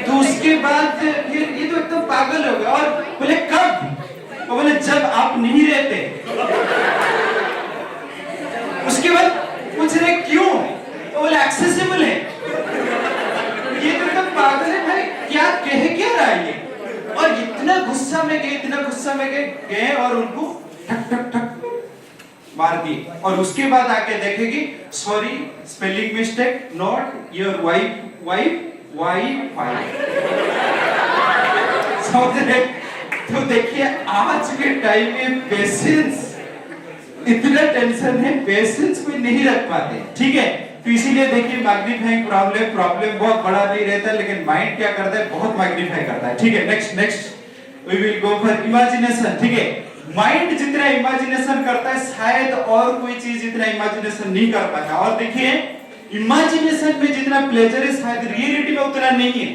तो उसके बाद फिर ये तो एकदम पागल हो गया और बोले कब? तो बोले जब आप नहीं रहते। उसके बाद पूछ रहे क्यों? तो बोले एक्सेसिबल है। ये तो एकदम पागल है भाई, क्या कह क्या रहा है ये? और इतना गुस्सा में गए और उनको ठक ठक ठक मार दिए। और उसके बाद आके देखेगी sorry spelling mistake, not your wife, wife. समझ रहे? तो देखिए आज के टाइम में पेशेंस, इतना टेंशन है, पेशेंस कोई नहीं रख पाते। ठीक है? तो इसीलिए देखिए मैग्नीफाइंग प्रॉब्लम बहुत बड़ा नहीं रहता लेकिन माइंड क्या करता है, बहुत मैग्नीफाई करता है। ठीक है? Next we will go for imagination. ठीक है? माइंड जितना इमेजिनेशन करता है शायद और कोई चीज इतना इमेजिनेशन नहीं कर पाता। और देखिए इमेजिनेशन में जितना प्लेजर है शायद रियलिटी में उतना नहीं है।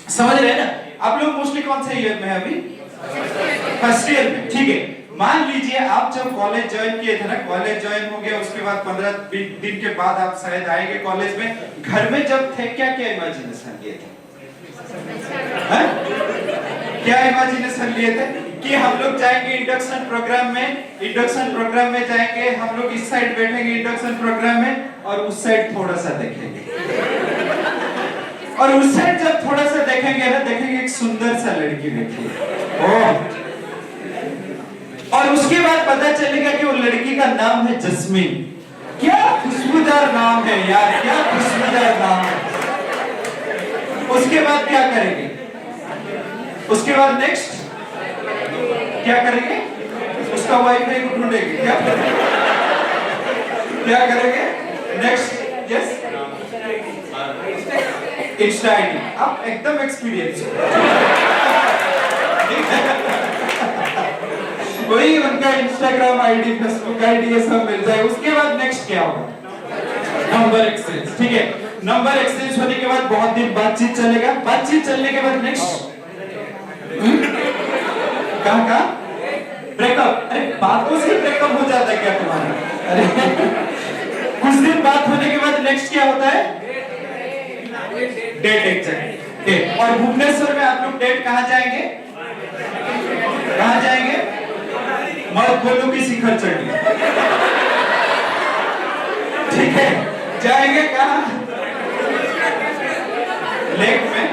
समझ रहे हैं ना? आप लोग मोस्टली कौन से ईयर में है अभी? फर्स्ट ईयर में। ठीक है? मान लीजिए आप जब कॉलेज ज्वाइन किए थे ना, कॉलेज ज्वाइन हो गया, उसके बाद 15 दिन के बाद आप शायद आएंगे कॉलेज में। घर में जब थे क्या क्या इमेजिनेशन लिए थे? क्या इमेजिनेशन लिए थे कि हम लोग जाएंगे इंडक्शन प्रोग्राम में जाएंगे, हम लोग इस साइड बैठेंगे इंडक्शन प्रोग्राम में और उस साइड थोड़ा सा देखेंगे और उस साइड जब थोड़ा सा देखेंगे ना, देखेंगे एक सुंदर सा लड़की बैठी है। ओह और उसके बाद पता चलेगा कि वो लड़की का नाम है जस्मीन। क्या खुशबूदार नाम है यार, क्या खुशबूदार नाम है। उसके बाद क्या करेंगे? उसके बाद नेक्स्ट क्या करेंगे? उसका वाईफाई को ढूंढेंगे। क्या करेंगे नेक्स्ट? Yes, Insta ID. आप एकदम एक्सपीरियंस वही उनका इंस्टाग्राम आईडी, फेसबुक आईडी, ये सब मिल जाए। उसके बाद नेक्स्ट क्या होगा? Number exchange. ठीक है, नंबर एक्सचेंज होने के बाद बहुत दिन बातचीत चलेगा। बातचीत चलने के बाद नेक्स्ट कहाँ ब्रेकअप। अरे बातों से ब्रेकअप हो जाता है क्या तुम्हारा? अरे कुछ दिन बात होने के बाद नेक्स्ट क्या होता है? Date exact date. और भुवनेश्वर में आप लोग डेट कहाँ जाएंगे? कहाँ जाएंगे? मर्द बोलो की शिखर चढ़ी। ठीक है, जाएंगे कहाँ? लेक में?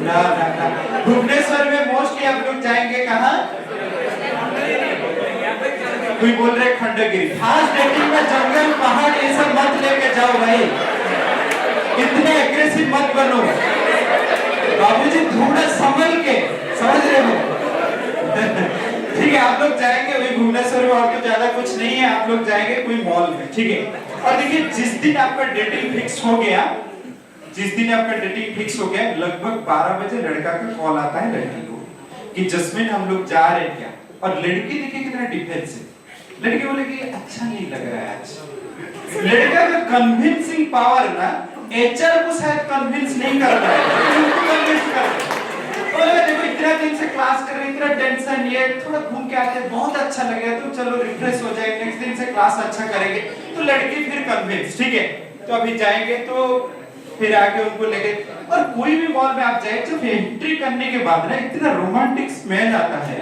ना ना ना, भुवनेश्वर में मोस्टली आप लोग जाएंगे कहाँ? कोई बोल रहे खंडगिरी। फास्ट डेटिंग में जंगल पहाड़ ये सब मत लेके जाओ भाई, इतने एग्रेसिव मत बनो बाबूजी, थोड़ा संभल के, समझ रहे हो? ठीक है, आप लोग जाएंगे वही भुवनेश्वर में, और तो ज्यादा कुछ नहीं है। आप लोग जाएंगे कोई मॉल में। ठीक है, और देखिए जिस दिन आपका डेटिंग फिक्स हो गया, जिस दिन आपका डेटिंग फिक्स हो गया, लगभग 12 बजे लड़का का कॉल आता है लड़की को कि जस्मिन हम लोग जा रहे हैं क्या। और लड़की देखिए कितना डिफेंसिव। लड़की बोलेगी अच्छा नहीं लग रहा है आज। लड़का का कन्विंसिंग पावर ना एचआर को शायद कन्विंस नहीं कर रहा है, उनको कन्विंस कर रहा है। बोले देखो इतना दिन से क्लास कर रहे, इतना टेंशन, ये थोड़ा घूम के आते हैं, बहुत अच्छा लगेगा, तो चलो रिफ्रेश हो जाएंगे, नेक्स्ट दिन से क्लास अच्छा करेंगे। तो लड़की फिर कन्विंस। ठीक है, तो अभी जाएंगे तो फिर आके उनको लेके, और कोई भी मॉल में आप जाए, जब एंट्री करने के बाद ना इतना रोमांटिक स्मेल आता है,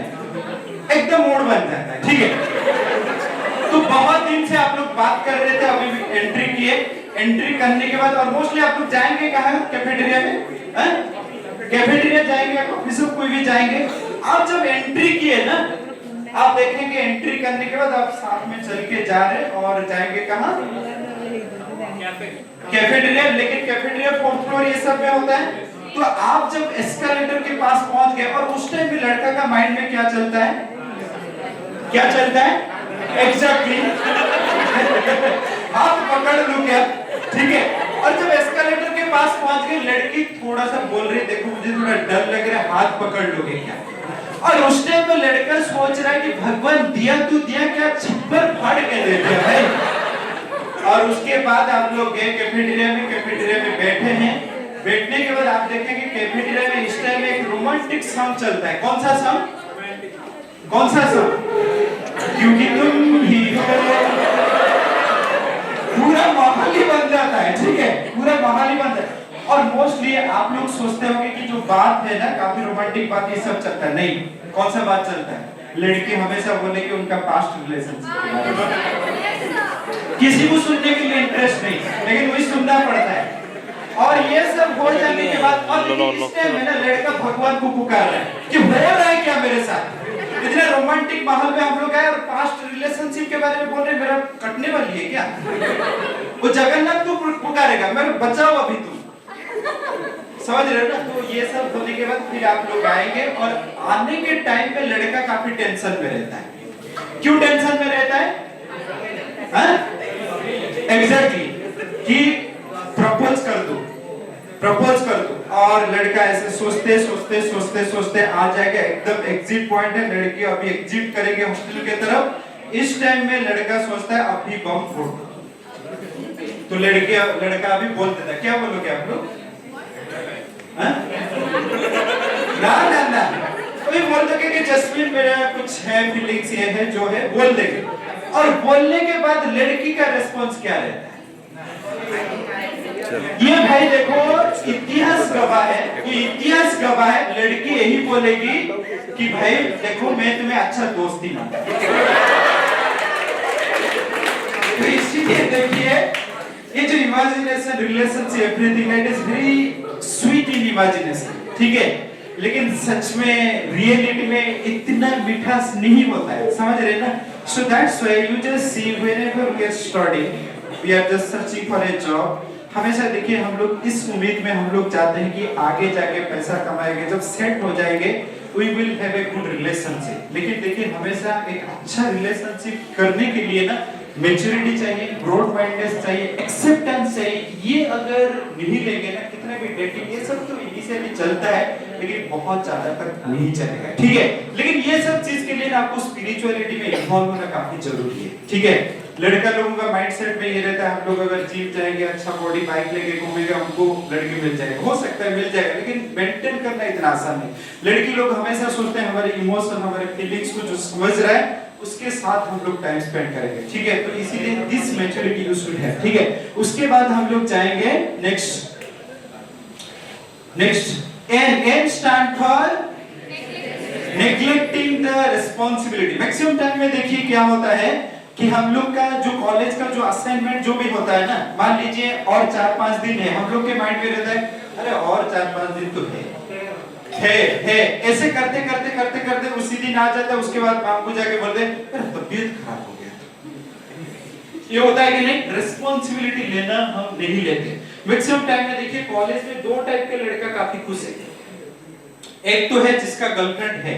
एकदम मूड बन जाता है। ठीक है, तो बहुत दिन से आप लोग बात कर रहे थे, अभी भी एंट्री किए। एंट्री करने के बाद और मोस्टली आप लोग जाएंगे कहाँ? कैफेटेरिया में। कैफेटेरिया जाएंगे, ऑफिस में कोई भी जाएंगे। आप जब एंट्री किए ना, आप देखेंगे एंट्री करने के बाद आप साथ में चल के जा रहे और जाएंगे कहाँ? कैफेटेरिया। लेकिन कैफेटेरिया 4th फ्लोर ये सब में होता है। तो आप जब एस्केलेटर के पास पहुंच गए, और उस टाइम भी लड़का का माइंड में क्या चलता है? क्या चलता है? एग्जैक्टली हाथ पकड़ लूं क्या? ठीक है, और जब एस्केलेटर के पास पहुंच गए, लड़की थोड़ा सा बोल रही देखो मुझे थोड़ा डर लग रहा है, हाथ पकड़ लोगे क्या? और उस टाइम में लड़का सोच रहा है कि भगवान दिया तो दिया, क्या छप्पर फाड़ के दे दिया भाई। और उसके बाद आप लोग गए कैफेटेरिया में। कैफेटेरिया में बैठे हैं, बैठने के बाद आप देखेंगे कैफेटेरिया में इस टाइम एक रोमांटिक सॉन्ग चलता है। कौन सा सॉन्ग? कौन सा सॉन्ग? क्योंकि तुम ही हो। पूरा माहौल ही बन जाता है। ठीक है, पूरा माहौल ही बन जाता है। और मोस्टली आप लोग सोचते होंगे कि जो बात है ना, काफी रोमांटिक बात, ये सब चलता है। नहीं, कौन सा बात चलता है? लड़की हमेशा बोलेगी उनका पास्ट रिलेशनशिप। किसी को सुनने के लिए इंटरेस्ट नहीं, लेकिन वही सुनना पड़ता है। और ये सब हो जाने के बाद, और इस टाइम में ना लड़का भगवान को पुकार रहा है कि हो रहा है क्या मेरे साथ। इतने रोमांटिक माहौल में हम लोग आए और पास्ट रिलेशनशिप के बारे में बोल रहे, मेरा कटने वाली है क्या? वो जगन्नाथ को पुकारेगा, मेरे बचाओ अभी तुम। समझ रहे हो ना? तो ये सब होने के बाद फिर आप लोग आएंगे, और आने के टाइम पे लड़का काफी टेंशन में रहता है। क्यों टेंशन में रहता है? एग्जैक्टली कि प्रपोज कर दो, प्रपोज कर दो। और लड़का ऐसे सोचते सोचते सोचते सोचते आ जाएगा, एकदम एग्जिट पॉइंट है, लड़की अभी एग्जिट करेंगे हॉस्टल के तरफ। इस टाइम में लड़का सोचता है अभी बम फोड़ दो। तो लड़का अभी बोल देता है, क्या बोलोगे आप लोग? ना ना ना, कोई बोल दोगे कि जस्मिन मेरा कुछ है, फीलिंग्स ये है जो है, बोल देंगे। और बोलने के बाद लड़की का रिस्पॉन्स क्या रहता है? ये भाई देखो इतिहास गवाह है, ये इतिहास गवाह है, लड़की यही बोलेगी कि भाई देखो मैं तुम्हें अच्छा दोस्त ही मानता हूं। तो इसीलिए देखिए ये जो imagination, relationship, everything it is very sweet in imagination. ठीक है, लेकिन सच में रियलिटी में इतना मिठास नहीं होता है, समझ रहे ना? So that's why you just see whenever we are studying, we are just searching for a job. हमेशा देखिए हम लोग इस उम्मीद में हम लोग चाहते हैं कि आगे जाके पैसा कमाएंगे, जब सेट हो जाएंगे we will have a good relationship. लेकिन देखिए हमेशा एक अच्छा रिलेशनशिप करने के लिए ना मैच्योरिटी चाहिए, ब्रॉड माइंडनेस चाहिए, एक्सेप्टेंस चाहिए। ये अगर नहीं लेंगे ना, कितने भी डेटिंग ये सब तो इनिशियली चलता है लेकिन बहुत ज्यादा तक नहीं चलेगा, ठीक है? लेकिन ये सब चीज के लिए ना आपको स्पिरिचुअलिटी में इन्वॉल्व होना काफी जरूरी है, ठीक है? लड़का लोगों का माइंडसेट में ये रहता है हम लोग अगर जिम जाएंगे, अच्छा बॉडी बाइक लेके घूमेंगे, हमको लड़की मिल जाएगी। हो सकता है मिल जाएगा लेकिन मेंटेन करना इतना आसान नहीं। लड़की लोग हमेशा सोचते हैं हमारे इमोशन, हमारे फीलिंग्स को जो समझ रहा है उसके साथ हम लोग टाइम स्पेंड करेंगे, ठीक है? तो इसीलिए this maturity you should have, ठीक है? उसके बाद हम लोग जाएंगे next N stand for neglecting the responsibility। Maximum time में देखिए क्या होता है कि हम लोग का जो कॉलेज का जो असाइनमेंट जो भी होता है ना, मान लीजिए और 4-5 दिन है, हम लोग के माइंड में रहता है अरे और 4-5 दिन तो है ऐसे करते करते करते करते उसी दिन आ जाता है। उसके बाद मां को जाके बोलते हैं अरे तबीयत खराब हो गया। ये होता है कि नहीं? रिस्पांसिबिलिटी लेना हम नहीं लेते। मैक्सिमम टाइम में देखिए कॉलेज में 2 टाइप के लड़का काफी खुश है। एक तो है जिसका गर्लफ्रेंड है,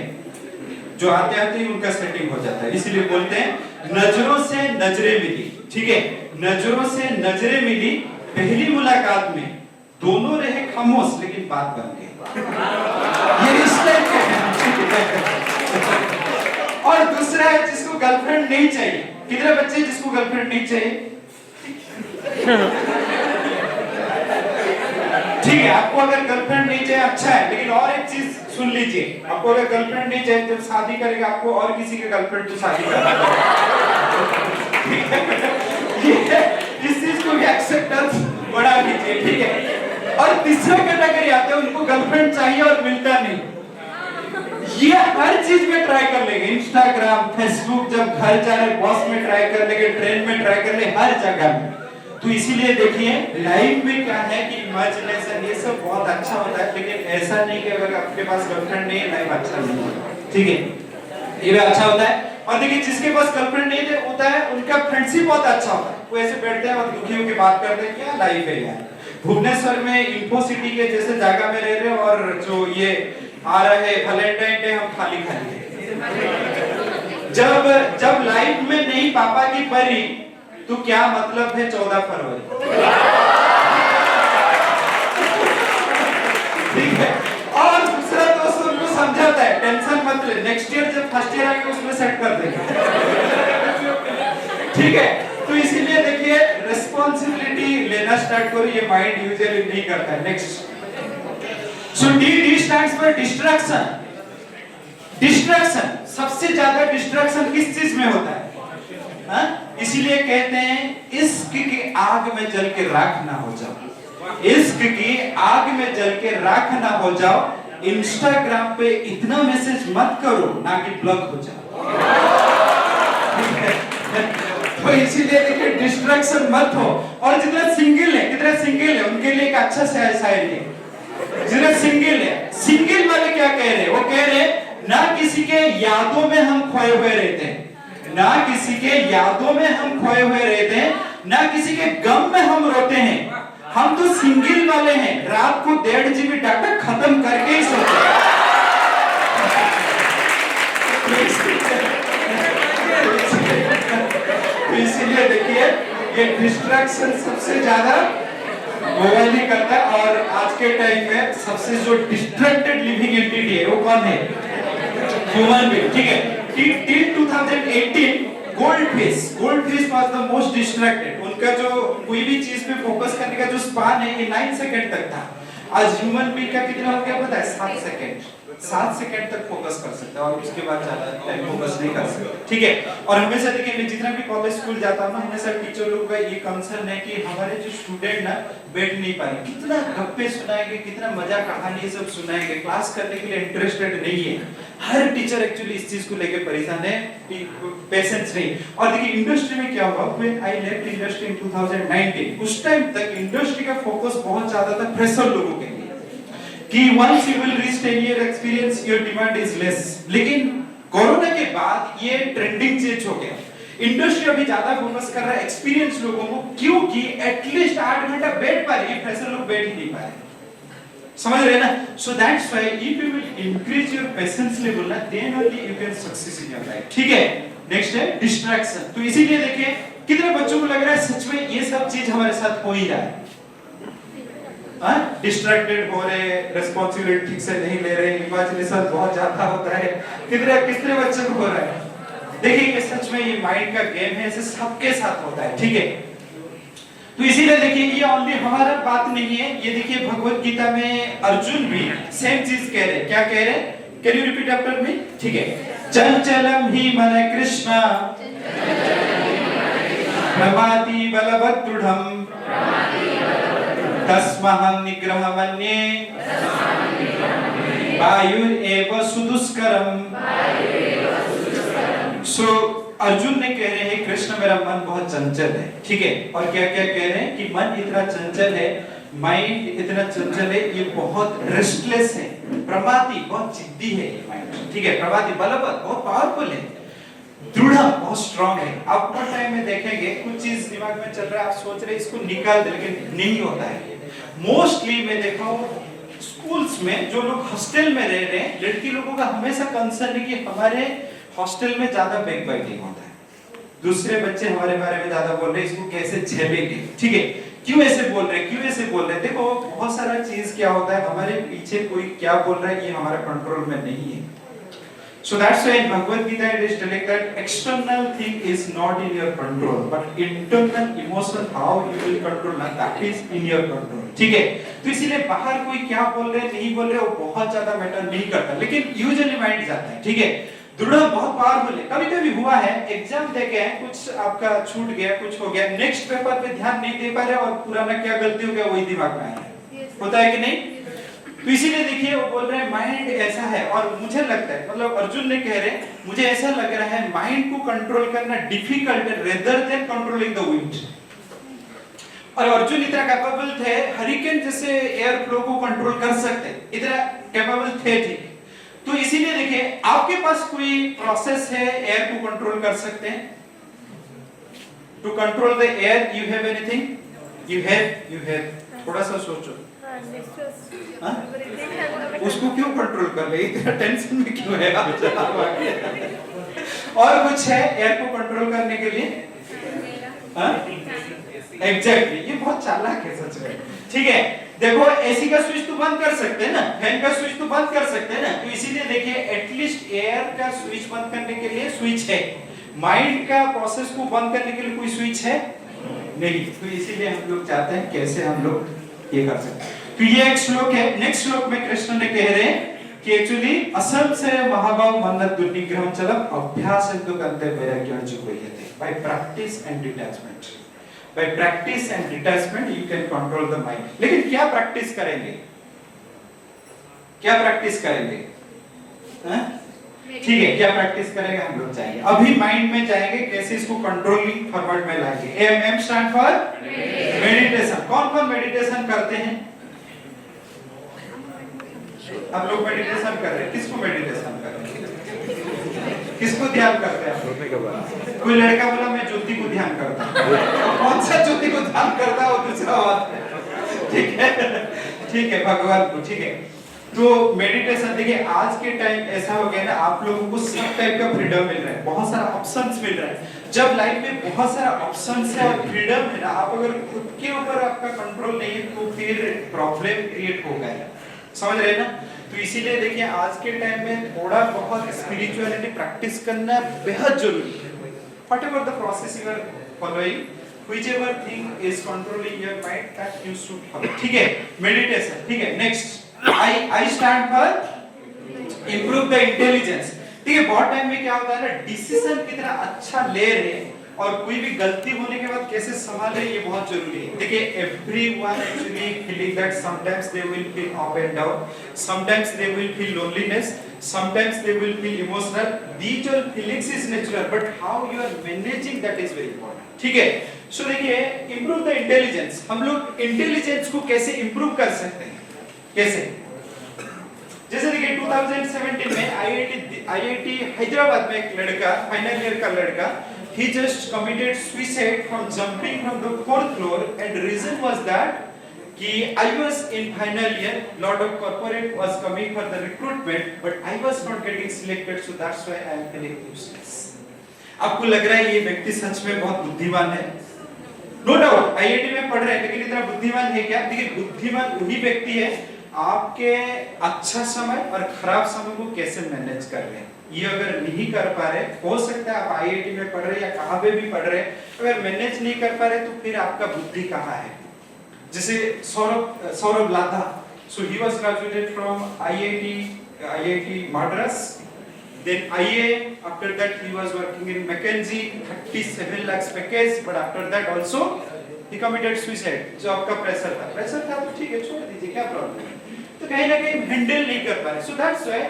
जो आते आते ही उनका सेटिंग हो जाता है, इसलिए बोलते हैं नजरों से नजरें मिली, ठीक है? नजरों से नजरें मिली, पहली मुलाकात में दोनों रहे खामोश लेकिन बात बन गई। ये रिश्ते है। और दूसरा है जिसको गर्लफ्रेंड नहीं चाहिए। कितने बच्चे जिसको गर्लफ्रेंड नहीं चाहिए? ठीक है, आपको अगर गर्लफ्रेंड नहीं चाहिए अच्छा है, लेकिन और एक चीज सुन लीजिए, आपको अगर गर्लफ्रेंड नहीं चाहिए जब शादी करेगा आपको और किसी के गर्लफ्रेंड तो शादी करना है। इस चीज को भी एक्सेप्टेंस बढ़ा लीजिए, ठीक है? और तीसरा कैटेगरी आते हैं उनको गर्लफ्रेंड चाहिए और मिलता नहीं। ये हर चीज में ट्राई कर लेंगे, इंस्टाग्राम, फेसबुक, जब घर जा रहे बस में ट्राई कर लेंगे, ट्रेन में ट्राई कर ले, हर जगह में। तो इसीलिए देखिए लाइफ में क्या है कि इमेजिनेशन ये सब बहुत अच्छा होता है, लेकिन ऐसा नहीं कि अगर आपके पास गर्लफ्रेंड नहीं है लाइफ अच्छा नहीं होगा, ठीक है? ये भी अच्छा होता है। और देखिए जिसके पास गर्लफ्रेंड नहीं होता है उनका फ्रेंडशिप बहुत अच्छा होता है। वो ऐसे बैठते हैं और दुखी होकर बात करते हैं, क्या लाइफ है यार। भुवनेश्वर में इंफो सिटी के जैसे जगह में रह रहे और जो ये आ रहा है वैलेंटाइन डे, हम खाली खाली जब लाइफ में नहीं पापा की परी तो क्या मतलब है 14 फरवरी, ठीक है? और दूसरा दोस्त उनको समझाता है टेंशन मत ले, नेक्स्ट ईयर जब फर्स्ट ईयर आएगा उसमें सेट कर देंगे, ठीक है? तो इसीलिए देखिए रिस्पांसिबिलिटी लेना स्टार्ट करो, ये माइंड यूजुअली नहीं करता है। Next, so D stands for distraction. Distraction सबसे ज्यादा डिस्ट्रैक्शन किस चीज में होता है? इसीलिए कहते हैं इश्क की आग में जल के राख ना हो जाओ, इश्क की आग में जल के राख ना हो जाओ। इंस्टाग्राम पे इतना मैसेज मत करो ना कि ब्लॉक हो जाओ। तो इसीलिए देखिए डिस्ट्रैक्शन मत हो। और जितने सिंगल है उनके लिए एक अच्छा शायरी है। जितने सिंगल वाले क्या कह रहे हैं? वो कह रहे हैं ना किसी के यादों में हम खोए हुए रहते हैं, ना किसी के यादों में हम खोए हुए रहते हैं, ना किसी के गम में हम रोते हैं। हम तो सिंगल वाले हैं, रात को 1.5 GB डाटा खत्म करके ही सोते हैं। तो इसीलिए देखिए ये डिस्ट्रैक्शन सबसे ज्यादा मोबाइल ही करता है। और आज के टाइम में सबसे जो डिस्ट्रैक्टेड लिविंग एंटिटी है वो कौन है? ह्यूमन बीइंग, ठीक है? Till 2018 goldfish was the most distracted. उनका जो कोई भी चीज पे फोकस करने का जो स्पान है ये 9 सेकंड तक था। आज ह्यूमन बीइंग का कितना हो गया पता है? 7 सेकंड तक फोकस कर सकता है और उसके बाद ज्यादा टाइम फोकस नहीं कर सकता, ठीक है? और हमेशा देखिए मैं जितना भी कॉलेज स्कूल जाता हूं ना, हमेशा टीचर लोगों का ये कंसर्न है कि हमारे जो स्टूडेंट ना बैठ नहीं पाएंगे, कितना गप्पे सुनाएंगे, कितना मजा कहानी सब सुनाएंगे, क्लास करने के लिए इंटरेस्टेड नहीं है। हर टीचर एक्चुअली इस चीज को लेकर परेशान है, पेशेंस नहीं। और देखिए इंडस्ट्री में क्या हुआ, when I left industry in 2019, उस टाइम तक इंडस्ट्री का फोकस बहुत ज्यादा था फ्रेशर लोगों के लिए कि once you will reach 10 year experience your demand is less, लेकिन कोरोना के बाद ये ट्रेंडिंग चेंज हो गया। इंडस्ट्री अभी ज्यादा फोकस कर रहा है एक्सपीरियंस लोगों को, क्योंकि एटलीस्ट 8 घंटा बैठ पा रहे, फ्रेशर लोग बैठ ही नहीं पा रहे, समझ रहे ना? So that's why if you will increase your patience level ना, then only you can success in your life. ठीक है, नेक्स्ट है डिस्ट्रैक्शन। तो इसीलिए देखिए कितने बच्चों को लग रहा है सच में ये सब चीज हमारे साथ हो ही रहा है, डिस्ट्रैक्टेड हो रहे, रिस्पांसिबिलिटी ठीक से नहीं ले रहे, इमेजिनेशन बहुत ज्यादा होता है, कितने बच्चों को हो रहा है? देखिए ये सच में ये माइंड का गेम है, ऐसे सबके साथ होता है। ठीक है, तो इसीलिए देखिए ये ओनली हमारा बात नहीं है, ये देखिए भगवत गीता में अर्जुन भी सेम चीज कह रहे हैं। क्या कह रहे हैं? Can you repeat after me? ठीक है, चंचलम ही मन कृष्ण प्रमाति बलवत् दृढ़म् तस्महं निग्रह मन्ये वायुरेव सुदुष्करम्। सो अर्जुन ने कह रहे हैं कृष्ण मेरा मन बहुत चंचल है। ठीक है, और क्या क्या कह रहे हैं कि मन इतना चंचल है, माइंड इतना चंचल है, ये बहुत रेस्टलेस है, प्रमादी बहुत जिद्दी है ये माइंड। ठीक है, प्रमादी बलवत् बहुत पावरफुल है, दृढ़ बहुत स्ट्रांग है। आप बहुत टाइम में देखेंगे कुछ चीज दिमाग में चल रहा है, आप सोच रहे इसको निकाल दे, लेकिन नहीं होता है। मोस्टली मैं देखा हूं स्कूल्स में जो लोग हॉस्टल में रह रहे हैं, लड़की लोगों का हमेशा कंसर्न है कि हमारे हॉस्टल में ज्यादा बैक बाइटिंग होता है, दूसरे बच्चे हमारे बारे में ज्यादा बोल रहे हैं, इसको कैसे झेलेंगे। ठीक है, क्यों ऐसे बोल रहे हैं, क्यों ऐसे बोल रहे हैं? देखो बहुत सारा चीज क्या होता है, हमारे पीछे कोई क्या बोल रहा है ये हमारा कंट्रोल में नहीं है। So that's why in Bhagavad Gita it is telling that external thing is not in your control, but internal emotion how you will control that is in your control. ठीक है, तो इसीलिए बाहर कोई क्या बोल रहे हैं नहीं बोल रहे वो बहुत ज्यादा मैटर नहीं करता, लेकिन यूजुअली माइंड जाता है। ठीक है, दृढ़ बहुत पावरफुल है। कभी कभी हुआ है एग्जाम देके हैं, कुछ आपका छूट गया, कुछ हो गया, नेक्स्ट पेपर पे ध्यान नहीं दे पा रहे और पुराना क्या गलती हो गया वही दिमाग में आया, होता है कि नहीं? तो इसीलिए देखिए वो बोल रहे हैं माइंड ऐसा है, और मुझे लगता है मतलब अर्जुन ने कह रहे मुझे ऐसा लग रहा है माइंड को कंट्रोल करना डिफिकल्ट है rather than controlling the wind. और अर्जुन इतना कैपेबल थे, हरिकेन जैसे एयर फ्लो को कंट्रोल कर सकते, इतना कैपेबल थे। ठीक, तो इसीलिए देखिए आपके पास कोई प्रोसेस है एयर को कंट्रोल कर सकते हैं? To control the air you have anything? You have थोड़ा सा सोचो, उसको क्यों कंट्रोल कर रहे, इतना टेंशन में क्यों है आप? और कुछ है एयर को कंट्रोल करने के लिए? एग्जैक्टली, ये बहुत चालाक है सच में। ठीक है, देखो एसी का स्विच तो बंद कर सकते हैं ना, फैन का स्विच तो बंद कर सकते हैं ना, तो इसीलिए देखिए एटलीस्ट एयर का स्विच बंद करने के लिए स्विच है, माइंड का प्रोसेस को बंद करने के लिए कोई स्विच है नहीं। तो इसीलिए हम लोग चाहते हैं कैसे हम लोग ये कर सकते हैं। तो ये एक श्लोक है, नेक्स्ट श्लोक में कृष्ण ने कह रहे हैं कि एक्चुअली असम से महाभाव मन्नत दुर्निग्रहम चलम अभ्यासंतो कंते वैराग्यं जुह्यते। By practice and detachment, by practice and detachment you can control the mind. लेकिन क्या प्रैक्टिस करेंगे, क्या प्रैक्टिस करेंगे? ठीक है, क्या प्रैक्टिस करेंगे हम लोग चाहिए, अभी माइंड में जाएंगे कैसे इसको कंट्रोलिंग फॉरवर्ड में लाएंगे। M stand for meditation. कौन कौन मेडिटेशन करते हैं? आप लोग मेडिटेशन कर रहे हैं, किसको मेडिटेशन कर रहे हैं, किसको ध्यान करते हैं? कोई लड़का बोला मैं ज्योति को ध्यान करता हूं, कौन सा ज्योति को ध्यान करता है वो दूसरा बात है। ठीक है, ठीक है, भगवान को। ठीक है, तो मेडिटेशन देखिए आज के टाइम ऐसा हो गया ना, आप लोगों को सब टाइप का फ्रीडम मिल रहा है, बहुत सारा ऑप्शंस मिल रहा है। जब लाइफ में बहुत सारा ऑप्शंस है और फ्रीडम है ना, आप अगर खुद के ऊपर आपका कंट्रोल नहीं है तो फिर प्रॉब्लम क्रिएट होगा, समझ रहे ना? तो इसीलिए देखिए आज के टाइम में थोड़ा बहुत स्पिरिचुअलिटी प्रैक्टिस करना बेहद जरूरी है। Whatever the process you are following, whichever thing is controlling your mind, that you should follow. ठीक है, मेडिटेशन। ठीक है, next I stand for improve the intelligence। ठीक है, बहुत टाइम में क्या होता है ना, डिसीजन कितना अच्छा ले रहे हैं और कोई भी गलती होने के बाद कैसे संभाल रहे हैं, ये बहुत जरूरी है। देखिए everyone actually feeling that sometimes they will feel up and down, sometimes they will feel loneliness, sometimes they will feel emotional. These all feelings is natural, but how you are managing that is very important। ठीक है, सो देखिए improve the intelligence। हम लोग इंटेलिजेंस को कैसे improve कर सकते हैं, कैसे? 2017 में आईआईटी हैदराबाद में एक लड़का, फाइनल ईयर का लड़का, he just committed suicide from jumping from the 4th floor, and reason was that कि I was in final year, lot of corporate was coming for the recruitment, but I was not getting selected, so that's why I am feeling useless. आपको लग रहा है ये व्यक्ति सच में बहुत बुद्धिमान है? नो डाउट आईआईटी में पढ़ रहे हैं, लेकिन इतना बुद्धिमान है क्या? देखिए, बुद्धिमान वही व्यक्ति है आपके अच्छा समय और खराब समय को कैसे मैनेज कर रहे हैं। ये अगर नहीं कर पा रहे, हो सकता है आप आईआईटी में पढ़ रहे या कहां पे भी पढ़ रहे, अगर मैनेज नहीं कर पा रहे तो फिर आपका बुद्धि कहां है? जैसे सौरभ लाधा, so he was graduated from IIT Madras, then IA, after that he was working in McKinsey, 37 lakhs package, but after that also he committed suicide. Job का प्रेशर था तो ठीक है, छोड़ दीजिए, क्या प्रॉब्लम है? तो कहीं ना कहीं हैंडल नहीं कर पा रहे, so that's why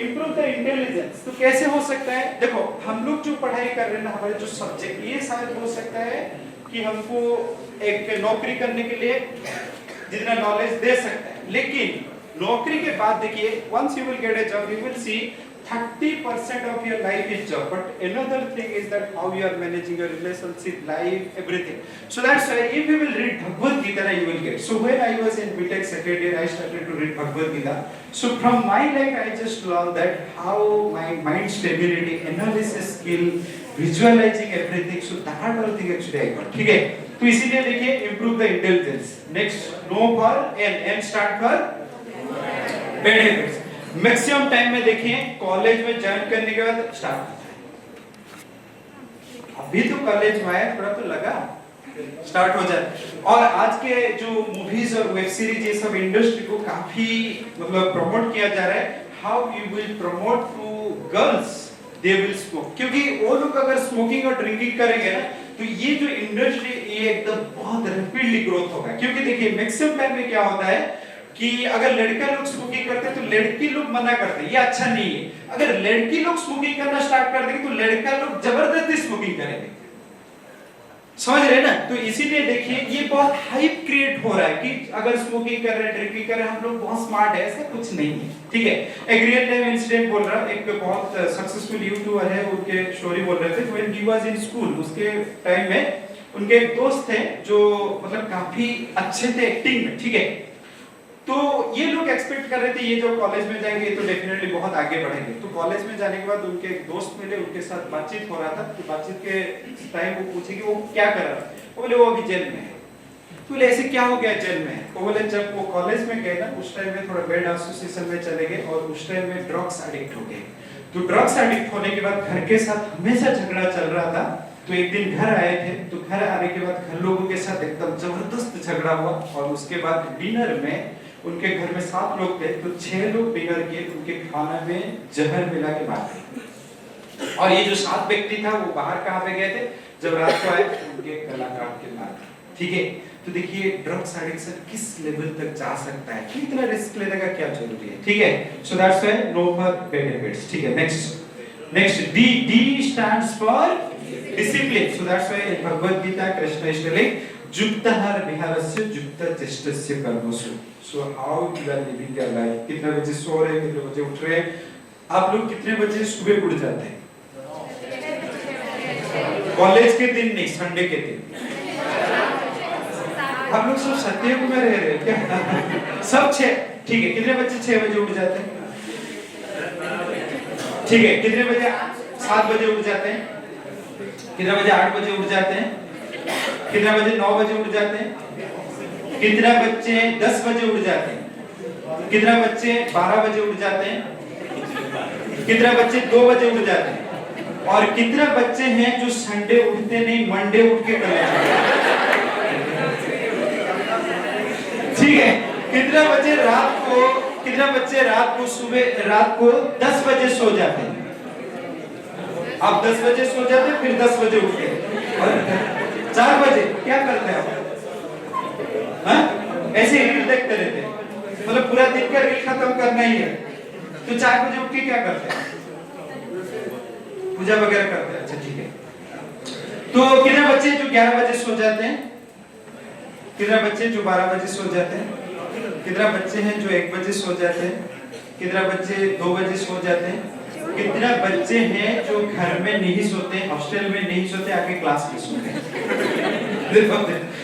improve the intelligence. तो कैसे हो सकता है? देखो, हम लोग जो पढ़ाई कर रहे हैं ना, हमारे जो सब्जेक्ट, ये शायद हो सकता है कि हमको एक नौकरी करने के लिए जितना नॉलेज दे सकता है, लेकिन नौकरी के बाद देखिए, once you will get a job, you will see 30% of your life is job, but another thing is that how you are managing your relationship, life, everything. So that's why if you will read Bhagavad Gita, you will get. So when I was in BTech second year, I started to read Bhagavad Gita. So from my life, I just learned that how my mind stability, analysis skill, visualizing everything. So that all thing actually I got. ठीक है? तो इसीलिए देखिए, improve the intelligence. Next, no for N start for bad habits. Maximum time में देखिए, कॉलेज में ज्वाइन करने के बाद स्टार्ट होता है। अभी तो कॉलेज में आया, थोड़ा तो लगा, स्टार्ट हो जाए। और आज के जो मूवीज और वेब सीरीज, ये सब इंडस्ट्री को काफी मतलब प्रमोट किया जा रहा है। How you will promote to girls, they will smoke, क्योंकि वो लोग अगर स्मोकिंग और ड्रिंकिंग करेंगे ना, तो ये जो इंडस्ट्री ये एकदम बहुत रैपिडली ग्रोथ होगा। क्योंकि देखिए, मैक्सिमम टाइम में क्या होता है कि अगर लड़का लोग स्मोकिंग करते हैं तो लड़की लोग मना करते हैं, ये अच्छा नहीं है। अगर लड़की लोग स्मोकिंग करना स्टार्ट कर देंगे तो लड़का लोग जबरदस्ती स्मोकिंग करेंगे, समझ रहे ना? तो इसीलिए देखिए, ये बहुत हाइप क्रिएट हो रहा है कि अगर स्मोकिंग कर रहे हैं, ड्रिंकिंग कर रहे हैं, हम लोग बहुत स्मार्ट है, ऐसा कुछ नहीं है। ठीक है, एक रियल टाइम इंसिडेंट बोल रहा हूं। एक बहुत सक्सेसफुल यूट्यूबर है, उनके स्टोरी बोल रहे थे। When he was in school, उसके टाइम में उनके एक दोस्त थे जो मतलब काफी अच्छे थे एक्टिंग में। ठीक है, तो ये लोग एक्सपेक्ट कर रहे थे ये जो कॉलेज में जाएंगे तो डेफिनेटली बहुत आगे बढ़ेंगे। तो कॉलेज में जाने के बाद उनके एक दोस्त मिले, उनके साथ बातचीत हो रहा था। तो बातचीत के टाइम वो पूछे कि वो क्या कर रहा है। वो बोले वो अभी जेल में है। तो बोले ऐसे क्या हो गया जेल में? वो बोले जब वो कॉलेज में गए ना, उस टाइम में थोड़ा बैड एसोसिएशन में चले गए और उस टाइम में ड्रग्स एडिक्ट हो गए। तो ड्रग्स एडिक्ट होने के बाद घर के साथ हमेशा झगड़ा चल रहा था। तो एक दिन घर आए थे, तो घर आने के बाद घर लोगों के साथ एकदम जबरदस्त झगड़ा हुआ और उसके बाद डिनर में, उनके घर में 7 लोग थे, तो 6 लोग डिनर किए, उनके खाना में जहर मिला के मार दिया। और ये जो 7 व्यक्ति था वो बाहर कहां पे गए थे, जब रात को आए उनके गला काट के मार दिया। ठीक है, तो देखिए ड्रग्स एडिक्शन किस लेवल तक जा सकता है, कि इतना रिस्क लेने का क्या जरूरी है। ठीक है, so that's why no for bad habits. ठीक है, next D stands for discipline. So that's why Bhagavad Gita Krishna is telling युक्तः विहारस्य युक्तचेष्टस्य कर्मसु। So how you are living your life, कितने बजे सो रहे हैं, कितने बजे उठ रहे हैं, आप लोग कितने बजे सुबह उठ जाते हैं? कॉलेज के दिन नहीं, संडे के दिन। आप लोग सब सत्युग में रह रहे हैं क्या? सब 6, ठीक है, कितने बजे 6 बजे उठ जाते हैं? ठीक है, कितने बजे 7 बजे उठ जाते हैं? कितने बजे 8 बजे उठ जाते हैं? कितने बजे 9 बजे उठ जाते हैं? कितने बच्चे 10 बजे उठ जाते हैं? कितने बच्चे 12 बजे उठ जाते हैं? कितने बच्चे 2 बजे उठ जाते हैं? और कितने बच्चे हैं जो संडे उठते नहीं, मंडे उठ के कर लेते हैं? ठीक है, कितने बच्चे रात को 10 बजे सो जाते हैं? आप 10 बजे सो जाते हैं, फिर 10 बजे उठते हैं और 4 बजे क्या करते हैं आप? ऐसे रील देखते रहते हैं, मतलब पूरा दिन का रील खत्म करना ही है। तो 4 बजे उठ के क्या करते हैं? पूजा वगैरह करते हैं। अच्छा ठीक है, तो कितने बच्चे जो 11 बजे सो जाते हैं? कितने बच्चे जो 12 बजे सो जाते हैं? कितने बच्चे हैं जो 1 बजे सो जाते हैं? कितना बच्चे 2 बजे सो जाते हैं? कितना बच्चे हैं जो घर में नहीं सोते, हॉस्टल में नहीं सोते, आके क्लास में सोते हैं?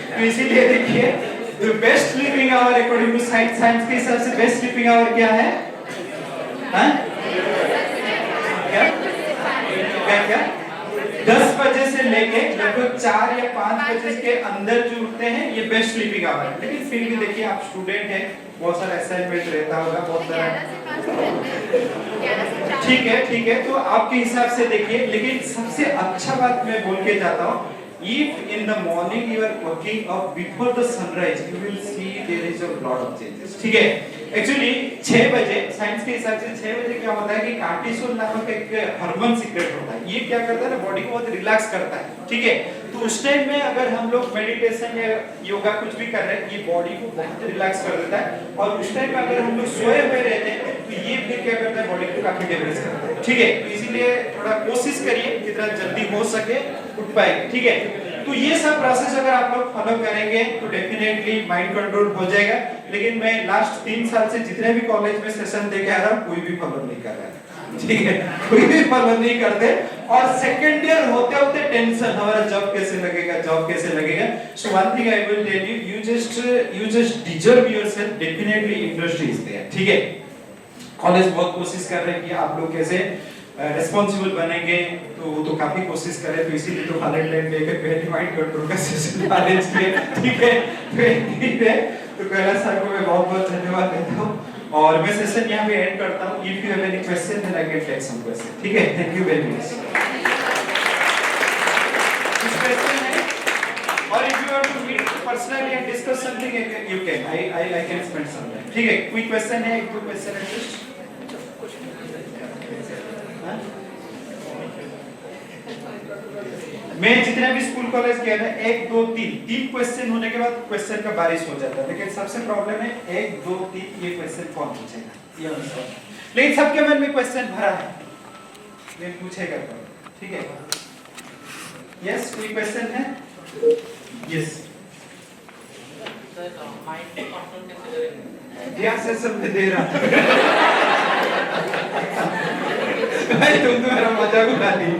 तो इसीलिए देखिए, the best sleeping hour according to science के हिसाब से बेस्ट स्लीपिंग आवर क्या है? हाँ? क्या 10 बजे से लेके लगभग 4 या 5 बजे के अंदर जो उठते हैं ये बेस्ट स्लीपिंग आवर है। लेकिन फिर भी देखिए, आप स्टूडेंट हैं, बहुत सारा असाइनमेंट रहता होगा, बहुत सारा, ठीक है, तो आपके हिसाब से देखिए। लेकिन सबसे अच्छा बात मैं बोल के जाता हूँ, if in the morning you are waking up before the sunrise, you will see there is a lot of changes, ठीक है? एक्चुअली 6 बजे साइंस के हिसाब से 6 बजे क्या होता है कि कार्टिसोल नामक एक हार्मोन सीक्रेट होता है। ये क्या करता है ना, बॉडी को बहुत रिलैक्स करता है, ठीक है? तो उस टाइम में अगर हम लोग मेडिटेशन या योगा कुछ भी कर रहे हैं, ये बॉडी को बहुत रिलैक्स कर देता है। और उस टाइम में अगर हम लोग सोए हुए रहते हैं तो ये फिर क्या करता है, बॉडी को काफी डेमेज करता है, ठीक है? तो इसीलिए थोड़ा कोशिश करिए जितना जल्दी हो सके उठ पाएंगे, ठीक है? तो ये सब प्रोसेस अगर आप लोग फॉलो करेंगे तो डेफिनेटली माइंड कंट्रोल हो जाएगा। लेकिन मैं लास्ट 3 साल से जितने भी कॉलेज में सेशन देके आ रहा हूँ, कोई भी फॉलो नहीं कर रहा है, ठीक है? कोई भी फॉलो नहीं करते। और सेकंड ईयर होते होते टेंशन, हमारा जॉब कैसे लगेगा। So one thing I will tell you, you just deserve yourself, definitely industry is there, ठीक है? कॉलेज बहुत कोशिश कर रहे हैं कि आप लोग कैसे रिस्पांसिबल बनेंगे, तो काफी कोशिश करें। तो इसीलिए तो वैलेंटाइन डे के पहले माइंड कंट्रोल का सेशन अरेंज किए, ठीक है? ठीक है, तो कैलाश सर को मैं बहुत धन्यवाद देता हूँ और मैं सेशन यहाँ पे एंड करता हूँ। If you have any question then I can take some question, ठीक है? Thank you very much. कुछ क्वेश्चन है? और if you want to meet personally and discuss something you can, I can spend some time, ठीक है? कोई क्वेश्चन है? कोई क्वेश्चन है जस्ट? मैं जितने भी स्कूल कॉलेज किया ना, 1 2 3 क्वेश्चन होने के बाद क्वेश्चन का बारिश हो जाता है। लेकिन सबसे प्रॉब्लम है 1 2 3 ये क्वेश्चन कौन पूछेगा, ये आंसर। लेकिन सबके मन में क्वेश्चन भरा है, ये पूछेगा कौन, ठीक है? यस, कोई क्वेश्चन है? यस, माइंड कंट्रोल कैसे करेंगे? यहां से सब दे रहा भाई, तुम तो मेरा मजाक उड़ा दी।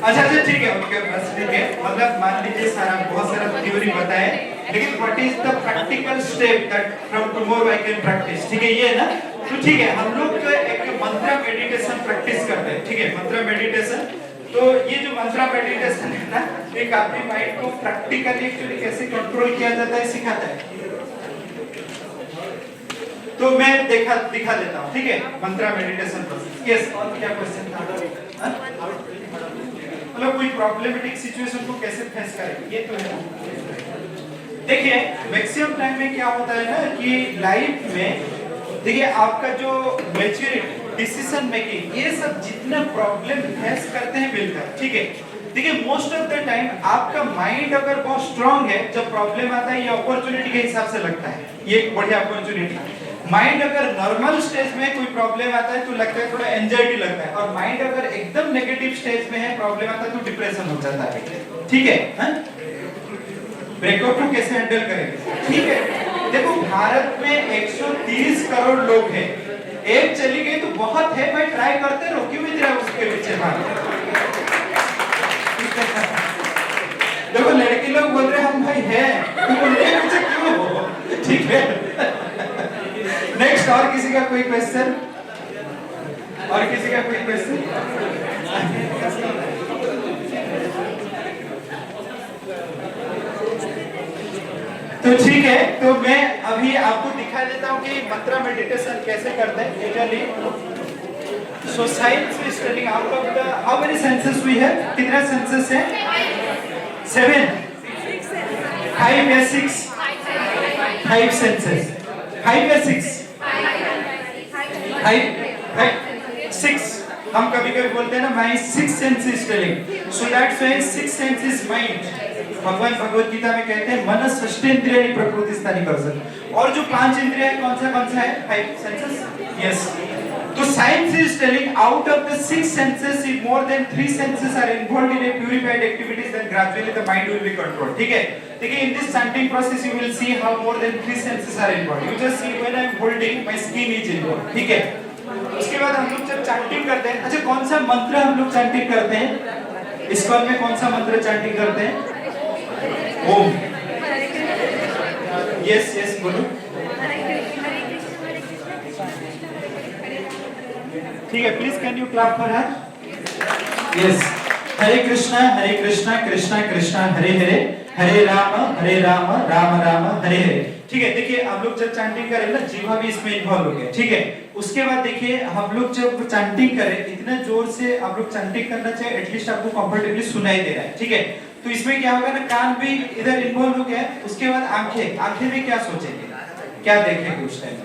अच्छा, ठीक है, ओके, बस ठीक है। मतलब मान लीजिए सारा बहुत सारा थ्योरी बताए, लेकिन what is the practical step that from tomorrow I can practice, ठीक है? ये है ना? तो ठीक है, हम लोग एक मंत्र मेडिटेशन प्रैक्टिस करते हैं, ठीक है? मंत्र मेडिटेशन, तो ये जो मंत्र मेडिटेशन है ना, एक आपके माइंड को प्रैक्टिकली एक्चुअली कैसे कंट्रोल किया जाता है सिखाता है। तो मैं दिखा देता हूँ, ठीक है? मंत्र मेडिटेशन प्रोसेस। यस, और क्या क्वेश्चन था? मतलब कोई प्रॉब्लमेटिक सिचुएशन को कैसे फेस करेंगे, ये तो है ना? देखिए, मैक्सिमम टाइम में क्या होता है ना कि लाइफ में देखिए आपका जो मैच्योरिटी, डिसीजन मेकिंग, ये सब जितना प्रॉब्लम फेस करते हैं मिलकर, ठीक है? देखिए, मोस्ट ऑफ द टाइम आपका माइंड अगर बहुत स्ट्रांग है, जब प्रॉब्लम आता है ये अपॉर्चुनिटी के हिसाब से लगता है, ये एक बढ़िया अपॉर्चुनिटी। माइंड अगर नॉर्मल स्टेज में कोई प्रॉब्लम आता है तो लगता है थोड़ा एंजाइटी लगता है, और माइंड अगर एकदम नेगेटिव स्टेज में है, प्रॉब्लम आता है तो डिप्रेशन हो जाता है, ठीक है? ब्रेकआउट को कैसे हैंडल करेंगे, ठीक है? देखो, भारत में 130 करोड़ लोग हैं, एक चली गई तो बहुत है भाई, ट्राई करते रहो, क्यों इतना उसके पीछे भागते? देखो, लड़के लोग बोल रहे हम भाई हैं, तो उनके पीछे क्यों हो, ठीक है? नेक्स्ट, और किसी का कोई क्वेश्चन? और किसी का कोई क्वेश्चन? तो ठीक है, तो मैं अभी आपको दिखा देता हूँ कि मंत्र मेडिटेशन कैसे करते हैं usually. So science is studying out of the how many senses we have, कितने सेंसेस हैं? 7 5 या 6? 5 सेंसेस, 5 या 6? 6। हम कभी-कभी बोलते हैं ना, my 6 sense is telling, so that's why 6 sense is mind. भगवान भगवत गीता में कहते हैं मन षष्ठेन्द्रियाणि प्रकृतिस्थानि कर्षति, और जो 5 इंद्रियां कौन सा है? 5 सेंसेस, यस। तो science is telling out of the 6 senses, if more than 3 senses are involved in a purified activities, then gradually the mind will be controlled. ठीक है? देखिए in this chanting process you will see how more than 3 senses are involved. You just see when I am holding my skin is involved. ठीक है? उसके बाद हम लोग जब chanting करते हैं, अच्छा कौन सा मंत्र हम लोग chanting करते हैं? ISKCON में कौन सा मंत्र chanting करते हैं? ओम. Yes, yes, बोलो. ठीक है, please can you clap for her? Yes. Hare Krishna Krishna Krishna Hare Hare, Hare Ram Ram Ram Hare Hare. ठीक है, देखिए हम लोग जब चैंटिंग करें ना जीवा भी इसमें इन्वॉल्व हो गया. ठीक है, उसके बाद देखिए हम लोग जब चैंटिंग करें इतना जोर से आप लोग चैंटिंग करना चाहिए एटलीस्ट आपको कंफर्टेबली सुनाई दे रहा है. ठीक है, तो इसमें क्या होगा ना कान भी इधर इन्वॉल्व हो गया. उसके बाद आंखें भी क्या सोचेंगे, क्या देखेंगे उस टाइम.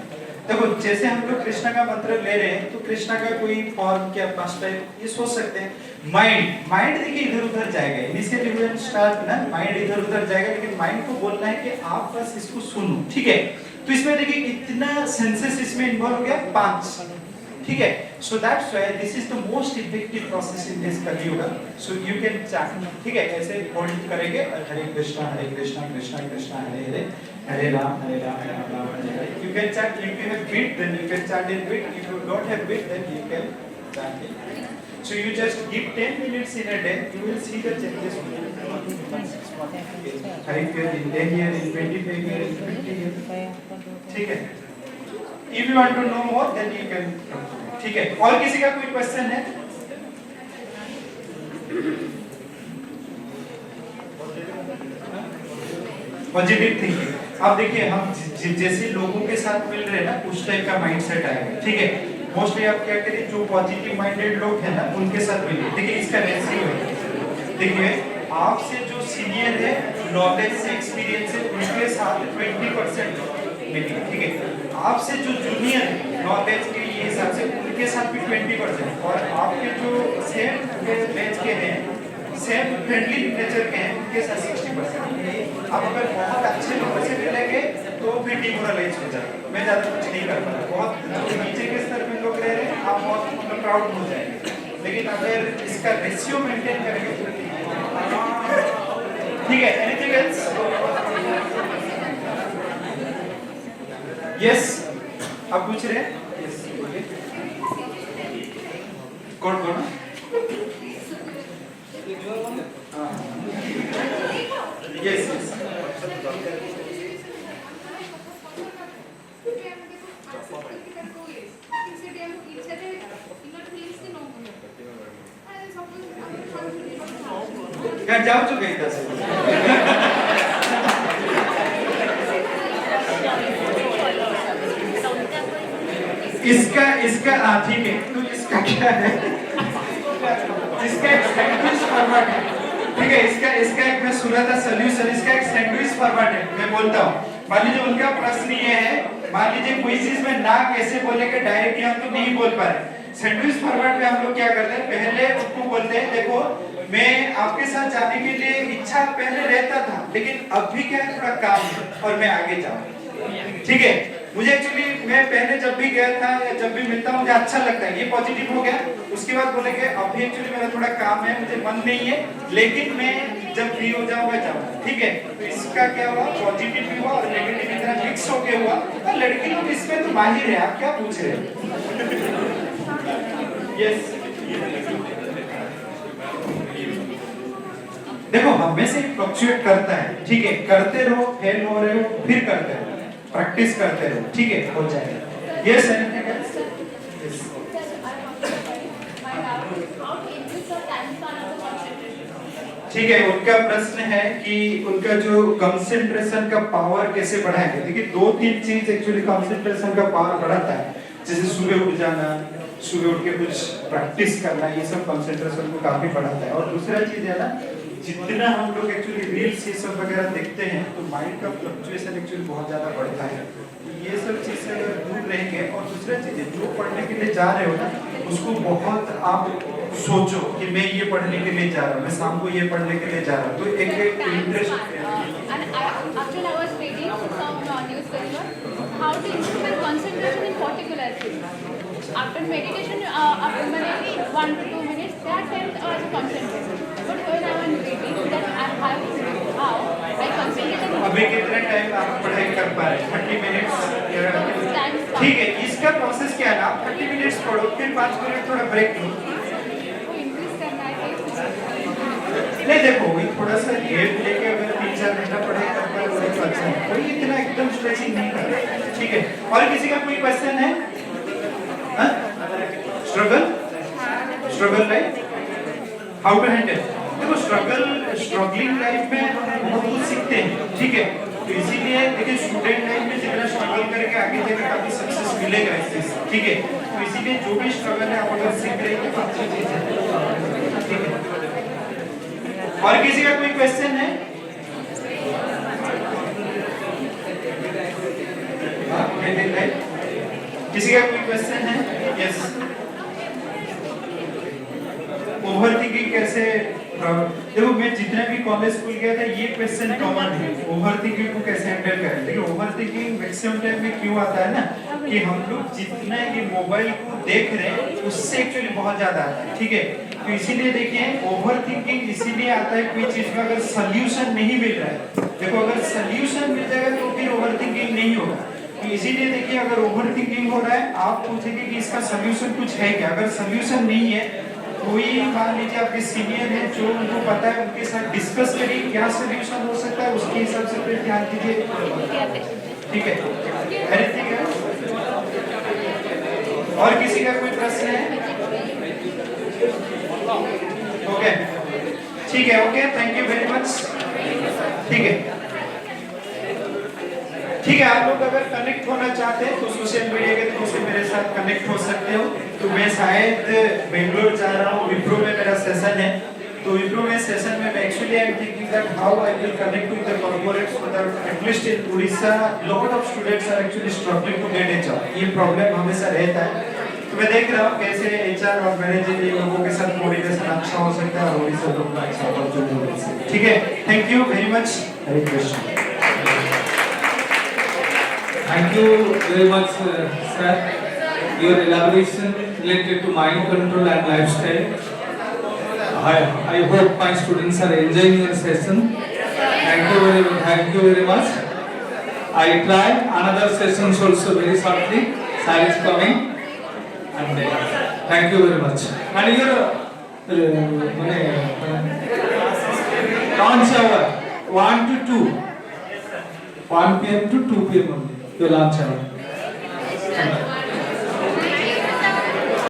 देखो जैसे हम लोग कृष्णा का मंत्र ले रहे हैं तो कृष्णा का कोई फॉर्म क्या पास्ट टाइप ये सोच सकते हैं. माइंड देखिए इधर उधर जाएगा. इनिशियली व्हेन स्टार्ट ना माइंड इधर उधर जाएगा, लेकिन माइंड को बोलना है कि आप बस इसको सुनो. ठीक है, तो इसमें देखिए कितना सेंसेस इसमें इन्वॉल्व हो गया, 5. ठीक है, so that's why this is the most effective process in this Kaliyuga. So you can chant. ठीक है, ऐसे होल्ड करेंगे हरे कृष्णा कृष्णा कृष्णा हरे हरे, हरे राम राम राम हरे हरे. You can chant. If you have beat, then you can chant in beat. If you don't have beat, then you can chant in beat. So you just give 10 minutes in a day. You will see the changes. Five years, in 10 years, in 25 years, in 50 years. ठीक है. If you want to know more, then you can. ठीक है. और किसी का कोई क्वेश्चन है? Positive thinking. अब देखिए हम जैसे लोगों के साथ मिल रहे हैं ना उस टाइप का माइंडसेट आएगा. ठीक है, मोस्टली आप क्या करिए जो पॉजिटिव माइंडेड लोग हैं ना उनके साथ मिलिए. देखिए इसका रेशियो है. देखिए आपसे जो सीनियर है नॉलेज से एक्सपीरियंस है उनके साथ 20% मिलिए. ठीक है, आपसे जो जूनियर है नॉलेज के हिसाब से उनके साथ भी 20%, और आपके जो सेम बैच के हैं सेम फ्रेंडली नेचर के हैं उनके साथ 60%. आप अगर बहुत अच्छे लोगों से मिलेंगे तो फिर डिमोरलाइज हो जाएगा. मैं ज्यादा कुछ नहीं कर पाता. बहुत नीचे के स्तर पे लोग रह रहे हैं आप बहुत मतलब प्राउड हो जाएंगे. लेकिन अगर इसका रेशियो मेंटेन करेंगे तो ठीक है. Anything else? यस, आप पूछ रहे हैं? यस बोलिए. कौन? Yes. क्या जाओ चुके इधर से? इसका ठीक है. तो इसका क्या है? इसका एक सैंडविच फॉर्मेट है. ठीक है, इसका एक मैं सुना था सॉल्यूशन. इसका एक सैंडविच फॉर्मेट है. मैं बोलता हूँ. मान लीजिए उनका प्रश्न ये है, मान लीजिए कोई चीज में ना कैसे बोलेंगे डायरेक्टली हम तो नहीं बोल पा रहे. सैंडविच फॉर्मेट में हम लोग क्या करते हैं, पहले उनको बोलते हैं देखो मैं आपके साथ जाने के लिए इच्छा पहले रहता था लेकिन अब भी क्या है थोड़ा काम है और मैं आगे जाऊँ. ठीक है, मुझे एक्चुअली मैं पहले जब भी गया था या जब भी मिलता हूँ मुझे अच्छा लगता है. ये पॉजिटिव हो गया. उसके बाद बोलेंगे अभी एक्चुअली मेरा थोड़ा काम है मुझे मन नहीं है लेकिन मैं जब फ्री हो जाऊंगा जाऊंगा. ठीक है, तो इसका क्या हुआ पॉजिटिव भी हुआ और नेगेटिव की तरह मिक्स होके हुआ. और लड़की लोग इसमें तो माहिर है. आप क्या पूछ रहे हैं? यस, देखो हम में से फ्लक्चुएट करता है. ठीक है, करते रहो, फेल हो रहे हो फिर करते रहो, प्रैक्टिस करते रहो. ठीक है, हो जाएगा. Yes, anything else? ठीक है, उनका प्रश्न है कि उनका जो कंसंट्रेशन का पावर कैसे बढ़ाएंगे. देखिए 2-3 चीज एक्चुअली कंसंट्रेशन का पावर बढ़ाता है. जैसे सुबह उठ जाना, सुबह उठ के कुछ प्रैक्टिस करना, ये सब कंसंट्रेशन को काफी बढ़ाता है. और दूसरा चीज है ना जितना हम लोग एक्चुअली रील्स ये सब वगैरह देखते हैं तो माइंड का फ्लक्चुएशन एक्चुअली बहुत ज्यादा बढ़ता है. ये सब चीज से अगर दूर रहेंगे. और दूसरा चीज है जो पढ़ने के लिए जा रहे हो ना उसको बहुत आप सोचो कि मैं ये पढ़ने के लिए जा रहा हूँ, मैं शाम को ये पढ़ने के लिए जा रहा हूँ. तो एक interest.
Actually, I was reading some newspaper how to improve concentration in particular things. After meditation, after maybe 1 to 2 minutes, that helps us concentration. But when I was reading stating that how I concentrated
अभी कितने टाइम आप पढ़ाई कर पा रहे हैं? 30 मिनट्स। ठीक है, इसका प्रोसेस क्या है ना, 30 मिनट्स पढ़ो, फिर 5 मिनट थोड़ा ब्रेक लो।
को इंक्रीज करना है कि
नहीं देखो, वही थोड़ा सा गैप लेके अगर 3-4 घंटा पढ़ाई कर पाए वो तो अच्छा है। कोई इतना एकदम स्ट्रेचिंग नहीं कर रहा है। ठीक है, और किसी का कोई क्वेश्चन है? हाँ? Struggle life, how to handle. देखो स्ट्रगलिंग लाइफ में हम बहुत कुछ सीखते हैं, ठीक है। तो इसीलिए देखिए स्टूडेंट लाइफ में जितना स्ट्रगल करके आगे जाकर काफी सक्सेस मिलेगा इससे, ठीक है। तो इसीलिए जो भी स्ट्रगल है आप अगर सीख रहे हैं तो अच्छी चीज है, ठीक है। और किसी का कोई क्वेश्चन है? किसी का कोई क्वेश्चन है? यस। ओवर थिंकिंग कैसे, देखो मैं जितने भी कॉलेज स्कूल गया था ये क्वेश्चन कॉमन है, ओवर थिंकिंग को कैसे हैंडल करें। देखिए ओवर थिंकिंग मैक्सिमम टाइम में क्यों आता है ना, कि हम लोग जितना ये मोबाइल को देख रहे हैं उससे एक्चुअली बहुत ज्यादा आता है, ठीक है। तो इसीलिए देखिए ओवर थिंकिंग इसीलिए आता है, कोई चीज का अगर सोल्यूशन नहीं मिल रहा है, देखो अगर सोल्यूशन मिल जाएगा तो फिर ओवर थिंकिंग नहीं होगा। तो इसीलिए देखिए अगर ओवर थिंकिंग हो रहा है, आप पूछेंगे कि इसका सोल्यूशन कुछ है क्या। अगर सोल्यूशन नहीं है, कोई मान लीजिए आपके सीनियर है जो उनको पता है, उनके साथ डिस्कस करिए क्या सोल्यूशन हो सकता है, उसके हिसाब से फिर ध्यान दीजिए, ठीक है। एनीथिंग है? और किसी का कोई प्रश्न है? ओके, ठीक है, okay, thank you very much, ठीक है। ठीक है, आप लोग अगर कनेक्ट होना चाहते हैं तो सोशल मीडिया के थ्रू से मेरे साथ कनेक्ट हो सकते हो। तो मैं शायद बेंगलोर जा रहा हूँ, विप्रो में मेरा सेशन है। तो विप्रो में सेशन में मैं actually I am thinking that how I will connect with the corporates, so that at least in Orissa lot of students are actually struggling to get a job. ये प्रॉब्लम हमेशा रहता है। तो मैं देख रहा हूँ कैसे एचआर और मैनेजर लोगों के साथ कोऑर्डिनेशन अच्छा हो सकता है और उड़ीसा लोग का अच्छा हो, ठीक है। Thank you very much, Hare Krishna.
Thank you very much, sir. Your elaboration related to mind control and lifestyle. I hope my students are enjoying your session. Thank you very much. I try another sessions also very shortly. Sir is coming, and thank you very much. And your lunch hour 1 to 2, 1 p.m. to 2 p.m. only. Your lunch hour.